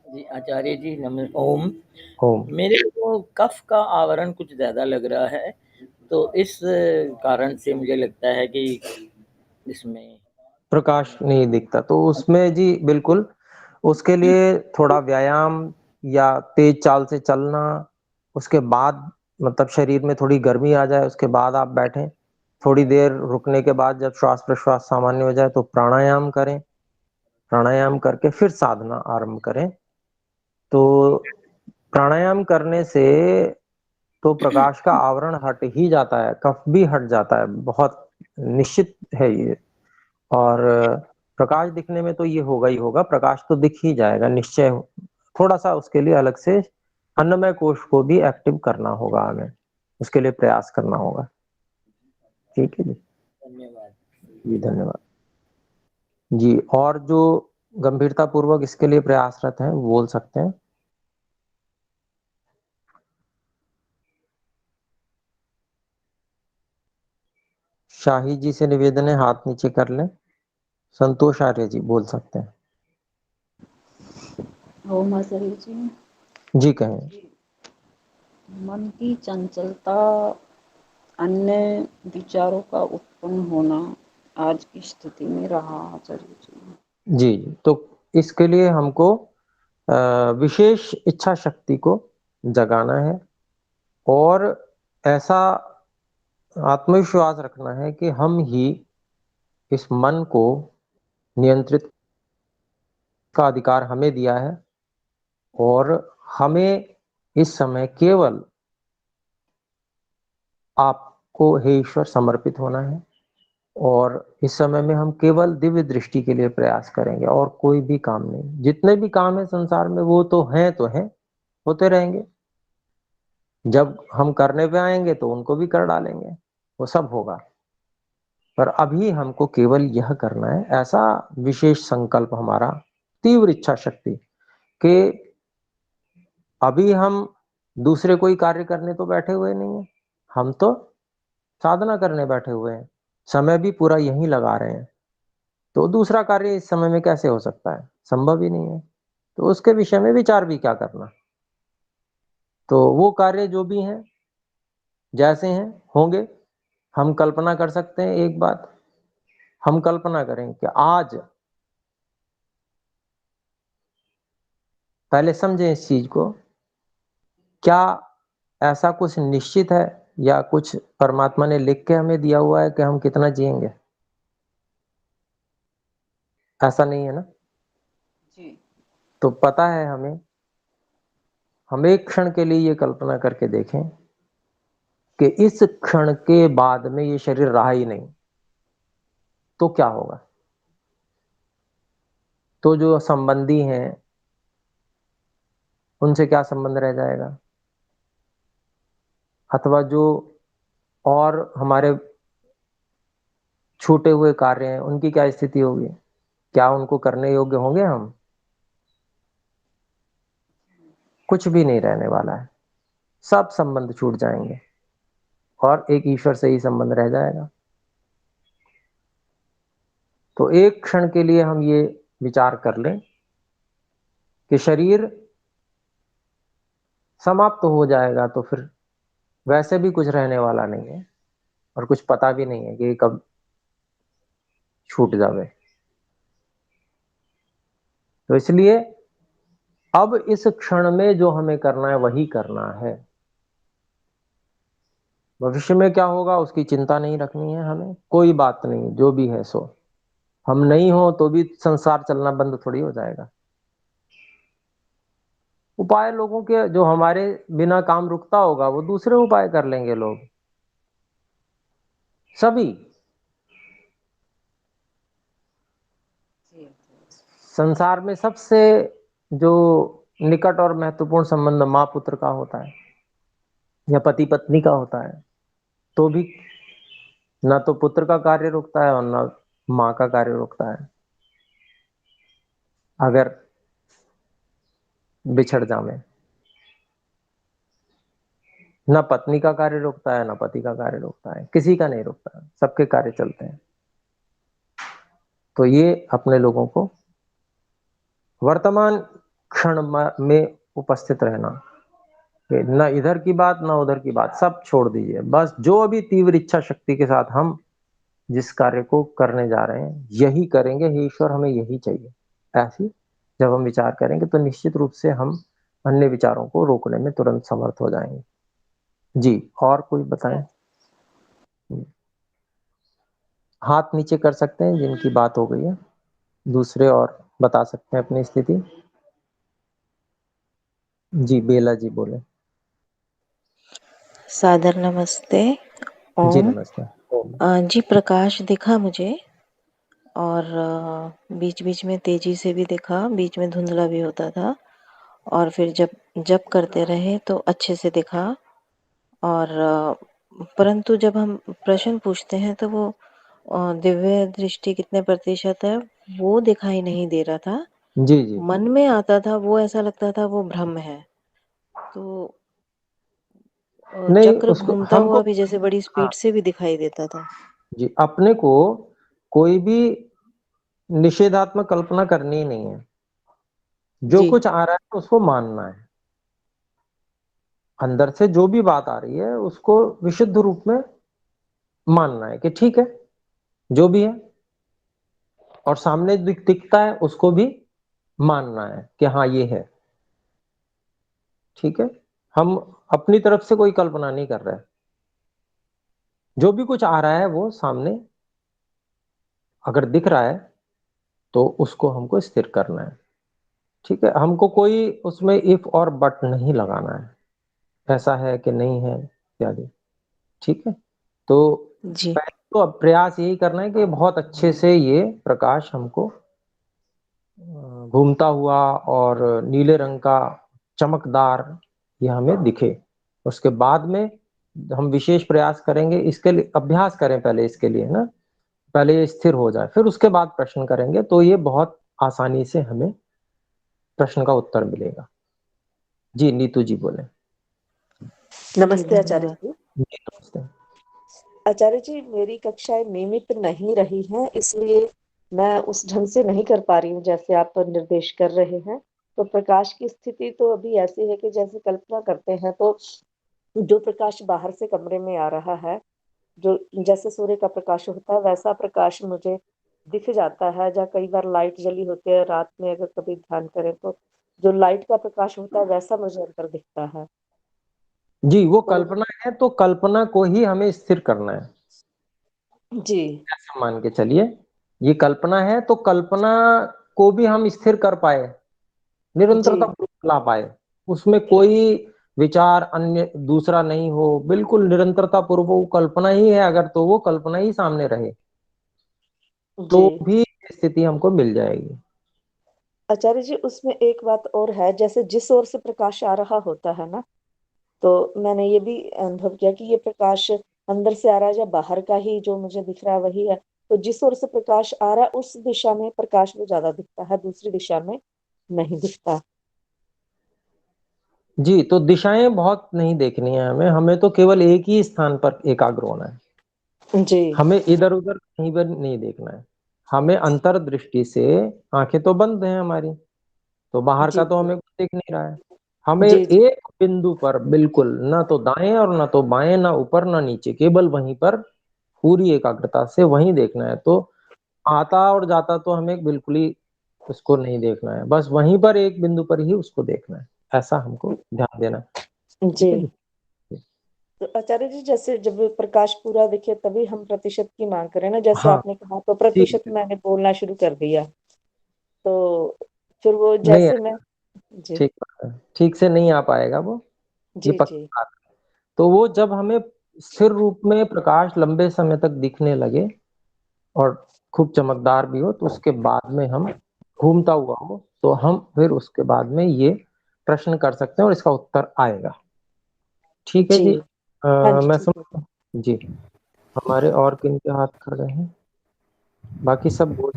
जी आचार्य जी ओम। ओम। मेरे को कफ का आवरण कुछ ज़्यादा लग रहा है, तो इस कारण से मुझे लगता है कि इसमें प्रकाश नहीं दिखता, तो उसमें जी बिल्कुल, उसके लिए थोड़ा व्यायाम या तेज चाल से चलना, उसके बाद मतलब शरीर में थोड़ी गर्मी आ जाए, उसके बाद आप बैठें। थोड़ी देर रुकने के बाद जब श्वास-प्रश्वास सामान्य हो जाए तो प्राणायाम करें। प्राणायाम करके फिर साधना आरंभ करें। तो प्राणायाम करने से तो प्रकाश का आवरण हट ही जाता है, कफ भी हट जाता है, बहुत निश्चित है ये। और प्रकाश दिखने में तो ये होगा ही होगा, प्रकाश तो दिख ही जाएगा निश्चय। थोड़ा-सा उसके लिए अलग से अन्नमय कोश को भी एक्टिव करना होगा हमें, उसके लिए प्रयास करना होगा। ठीक है जी। धन्यवाद। जी, धन्यवाद। जी, और जो गंभीरतापूर्वक इसके लिए प्रयासरत हैं, वो बोल सकते हैं। शाही जी से निवेदन है, हाथ नीचे कर लें। संतोष आर्य जी बोल सकते हैं। ओम आचार्य जी। जी, कहें। मन की चंचलता, अन्य विचारों का उत्पन्न होना आज की स्थिति में रहा आचार्य जी। जी, तो इसके लिए हमको विशेष इच्छा शक्ति को जगाना है और ऐसा आत्मविश्वास रखना है कि हम ही इस मन को नियंत्रित का अधिकार हमें दिया है और हमें इस समय केवल आपको हे ईश्वर समर्पित होना है और इस समय में हम केवल दिव्य दृष्टि के लिए प्रयास करेंगे और कोई भी काम नहीं। जितने भी काम है संसार में वो तो हैं, होते रहेंगे। जब हम करने पे आएँगे तो उनको भी कर डालेंगे, वो सब होगा। पर अभी हमको केवल यह करना है, ऐसा विशेष संकल्प हमारा, तीव्र इच्छा शक्ति कि अभी हम दूसरे कोई कार्य करने तो बैठे हुए नहीं हैं, हम तो साधना करने बैठे हुए हैं, समय भी पूरा यहीं लगा रहे हैं। तो दूसरा कार्य इस समय में कैसे हो सकता है? संभव ही नहीं है। तो उसके विषय में विचार भी क्या करना? तो वो कार्य जो भी हैं, जैसे हैं, होंगे। हम कल्पना कर सकते हैं एक बात, हम कल्पना करें कि आज पहले समझें इस चीज को, क्या ऐसा कुछ निश्चित है या कुछ परमात्मा ने लिख के हमें दिया हुआ है कि हम कितना जिएंगे? ऐसा नहीं है ना? जी। तो पता है हमें, हम एक क्षण के लिए ये कल्पना करके देखें कि इस क्षण के बाद में ये शरीर रहा ही नहीं, तो क्या होगा? तो जो संबंधी हैं, उनसे क्या संबंध रह जाएगा? अथवा जो और हमारे छूटे हुए कार्य हैं, उनकी क्या स्थिति होगी? क्या उनको करने योग्य होंगे हम? कुछ भी नहीं रहने वाला है, सब संबंध छूट जाएंगे। और एक ईश्वर से ही संबंध रह जाएगा। तो एक क्षण के लिए हम ये विचार कर लें कि शरीर समाप्त हो जाएगा तो फिर वैसे भी कुछ रहने वाला नहीं है और कुछ पता भी नहीं है कि कब छूट जावे। तो इसलिए अब इस क्षण में जो हमें करना है वही करना है। भविष्य में क्या होगा उसकी चिंता नहीं रखनी है हमें, कोई बात नहीं, जो भी है सो। हम नहीं हो तो भी संसार चलना बंद थोड़ी हो जाएगा। उपाय लोगों के, जो हमारे बिना काम रुकता होगा वो दूसरे उपाय कर लेंगे लोग, सभी। जी संसार में सबसे जो निकट और महत्वपूर्ण संबंध माँ पुत्र का होता है या पति पत्नी का होता है, तो भी ना तो पुत्र का कार्य रुकता है और ना माँ का कार्य रुकता है अगर बिछड़ जावे। ना पत्नी का कार्य रुकता है ना पति का कार्य रुकता है, किसी का नहीं रुकता, सबके कार्य चलते हैं। तो ये अपने लोगों को वर्तमान क्षण में उपस्थित रहना, कि न इधर की बात ना उधर की बात, सब छोड़ दीजिए। बस जो अभी तीव्र इच्छा शक्ति के साथ हम जिस कार्य को करने जा रहे हैं यही करेंगे, हे ईश्वर हमें यही चाहिए, ऐसी जब हम विचार करेंगे तो निश्चित रूप से हम अन्य विचारों को रोकने में तुरंत समर्थ हो जाएंगे। जी, और कोई बताएं? हाथ नीचे कर सकते हैं जिनकी बात हो गई है, दूसरे और बता सकते हैं अपनी स्थिति। जी, बेला जी बोले। सादर नमस्ते। जी ओम। नमस्ते। ओम। जी प्रकाश दिखा मुझे, और बीच बीच में तेजी से भी दिखा, बीच में धुंधला भी होता था, और फिर जब जब करते रहे तो अच्छे से दिखा। और परंतु जब हम प्रश्न पूछते हैं तो वो दिव्य दृष्टि कितने प्रतिशत है वो दिखाई नहीं दे रहा था। जी जी। मन में आता था, वो ऐसा लगता था वो भ्रम है। तो नहीं, चक्र उसको घूमता हमको, हुआ भी जैसे बड़ी हाँ स्पीड से भी दिखाई देता था। जी, अपने को कोई भी निषेधात्मक कल्पना करनी ही नहीं है। जो जी कुछ आ रहा है उसको मानना है। अंदर से जो भी बात आ रही है उसको विशुद्ध रूप में मानना है कि ठीक है जो भी है, और सामने दिखता है उसको भी मानना है कि हाँ ये है। ठीक है, हम अपनी तरफ से कोई कल्पना नहीं कर रहे। जो भी कुछ आ रहा है वो सामने अगर दिख रहा है तो उसको हमको स्थिर करना है। ठीक है, हमको कोई उसमें इफ और बट नहीं लगाना है, ऐसा है कि नहीं है इत्यादि। ठीक है, तो जी पहले तो अब प्रयास यही करना है कि बहुत अच्छे से ये प्रकाश हमको घूमता हुआ और नीले रंग का चमकदार ये हमें दिखे। उसके बाद में हम विशेष प्रयास करेंगे, इसके लिए अभ्यास करें पहले, इसके लिए ना पहले ये स्थिर हो जाए, फिर उसके बाद प्रश्न करेंगे तो ये बहुत आसानी से हमें प्रश्न का उत्तर मिलेगा। जी, नीतू जी बोले। जी नमस्ते आचार्य धन्यवाद। जी। जी नमस्ते। आचार्य जी, मेरी कक्षाएं नियमित नहीं रही हैं, इसलिए मैं उस ढंग से नहीं कर पा रही हूँ जैसे आप निर्देश कर रहे हैं। तो प्रकाश की स्थिति तो अभी ऐसी है कि जैसे कल्पना करते हैं तो जो प्रकाश बाहर से कमरे में आ रहा है, जो जैसे सूर्य का प्रकाश होता है वैसा प्रकाश मुझे दिख जाता है। या कई बार लाइट जली होती है रात में, अगर कभी ध्यान करें तो जो लाइट का प्रकाश होता है वैसा मुझे अंदर दिखता है। जी, वो तो कल्पना है तो कल्पना को ही हमें स्थिर करना है, जी ऐसा मान के चलिए। ये कल्पना है तो कल्पना को भी हम स्थिर कर पाए, जी निरंतरता पूर्वक ला पाए, उसमें कोई विचार अन्य दूसरा नहीं हो, बिल्कुल निरंतरता पूर्वक वो कल्पना ही है अगर, तो वो कल्पना ही सामने रहे तो जी भी स्थिति हमको मिल जाएगी। आचार्य जी, उसमें एक बात और है, जैसे जिस ओर से प्रकाश आ रहा होता है ना, तो मैंने ये भी अनुभव किया कि ये प्रकाश अंदर से आ रहा है या बाहर का ही जो मुझे दिख रहा है वही है। तो जिस ओर से प्रकाश आ रहा है उस दिशा में प्रकाश वो ज्यादा दिखता है, दूसरी दिशा में नहीं दिखता। जी, तो दिशाएँ बहुत नहीं देखनी है हमें, हमें तो केवल एक ही स्थान पर एकाग्र होना है। जी, हमें इधर-उधर कहीं पर नहीं देखना है। हमें अंतर्दृष्टि से आँखें तो बंद हैं हमारी, तो बाहर जी, का तो हमें कुछ दिख नहीं रहा है। हमें जी, जी, एक बिंदु पर बिल्कुल, ना तो दाएँ और ना तो बाएँ, ना ऊपर ना नीचे, केवल वहीं पर पूरी एकाग्रता से वहीं देखना है। तो आता और जाता तो हमें बिल्कुल ही उसको नहीं देखना है, बस वहीं पर एक बिंदु पर ही उसको देखना है, ऐसा हमको ध्यान देना है। ठीक है जी। जी? जी। तो आचार्य जी, जैसे जब प्रकाश पूरा दिखे तभी हम प्रतिशत की मांग करें ना, जैसे हाँ, आपने कहा तो ठीक प्रतिशत है। मैंने बोलना शुरू कर दिया, तो फिर वो नहीं जैसे मैं आएगा, जी, ठीक बात है। ठीक से नहीं आ पाएगा वो, ये जी, जी, पक्की बात है। तो वो जब हमें स्थिर रूप में प्रकाश लंबे समय तक दिखने लगे और खूब चमकदार भी हो, तो उसके बाद में हम घूमता हुआ हो, तो हम फिर उसके बाद में ये प्रश्न कर सकते हैं और इसका उत्तर आएगा। ठीक है जी। जी। हाँ जी, मैं ठीक है। समझ जी, हमारे और किनके हाथ खड़े हैं? बाकी सब बोल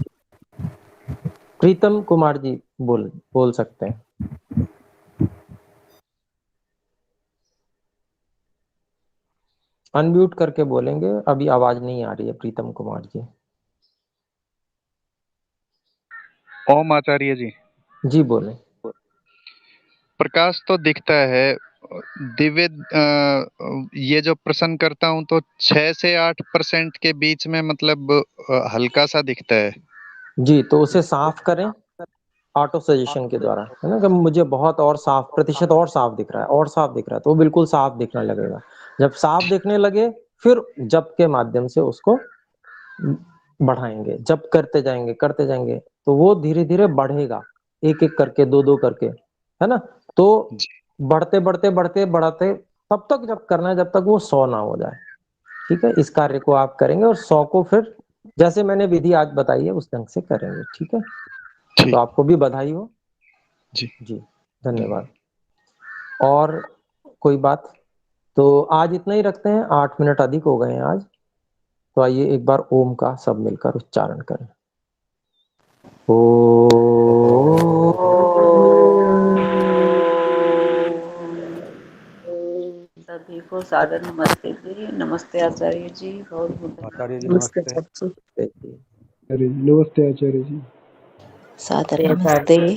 प्रीतम कुमार जी बोल बोल सकते हैं। अनम्यूट करके बोलेंगे, अभी आवाज़ नहीं आ रही है प्रीतम कुमार जी। ओम आचार्य जी। जी, बोलें। प्रकाश तो दिखता है, दिव्य ये जो प्रश्न करता हूँ तो 6 से 8% के बीच में, मतलब हल्का सा दिखता है। जी, तो उसे साफ करें ऑटो सजेशन के द्वारा, है ना? कि मुझे बहुत और साफ प्रतिशत और साफ दिख रहा है और साफ दिख रहा है, तो वो बिल्कुल साफ दिखने लगेगा। जब साफ दिखने लगे, फिर जप के माध्यम से उसको बढ़ाएँगे, जप करते जाएँगे, तो वो धीरे-धीरे बढ़ेगा, एक-एक करके, 2-2 करके, है ना? तो जी, बढ़ते तब तक जप करना है जब तक वो 100 ना हो जाए, ठीक है? इस कार्य को आप करेंगे और 100 को फिर जैसे मैंने विधि आज बताई है, उस ढंग से करेंगे, ठीक है? तो ठीक। आपको भी बधाई हो। जी, जी, धन्यवाद। और कोई बात? तो आज इतना ही रखते हैं, 8 मिनट अधिक हो गए हैं आज। तो आइए एक बार ओम का सब मिलकर उच्चारण करें। सभी को सादर नमस्ते जी। नमस्ते आचार्य जी, बहुत बहुत धन्यवाद। आचार्य जी नमस्ते नमस्ते। आचार्य जी। नमस्ते आचार्य जी। सादर नमस्ते।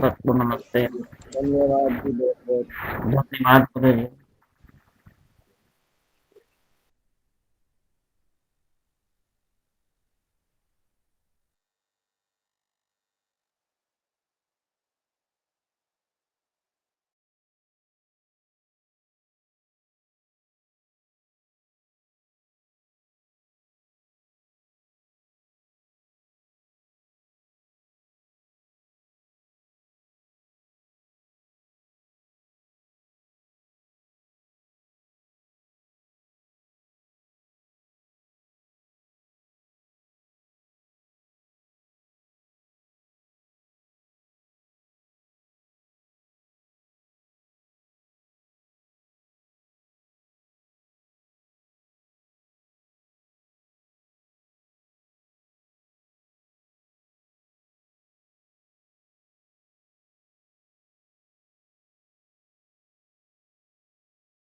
सबको नमस्ते। धन्यवाद जी बहुत बहुत। धन्यवाद।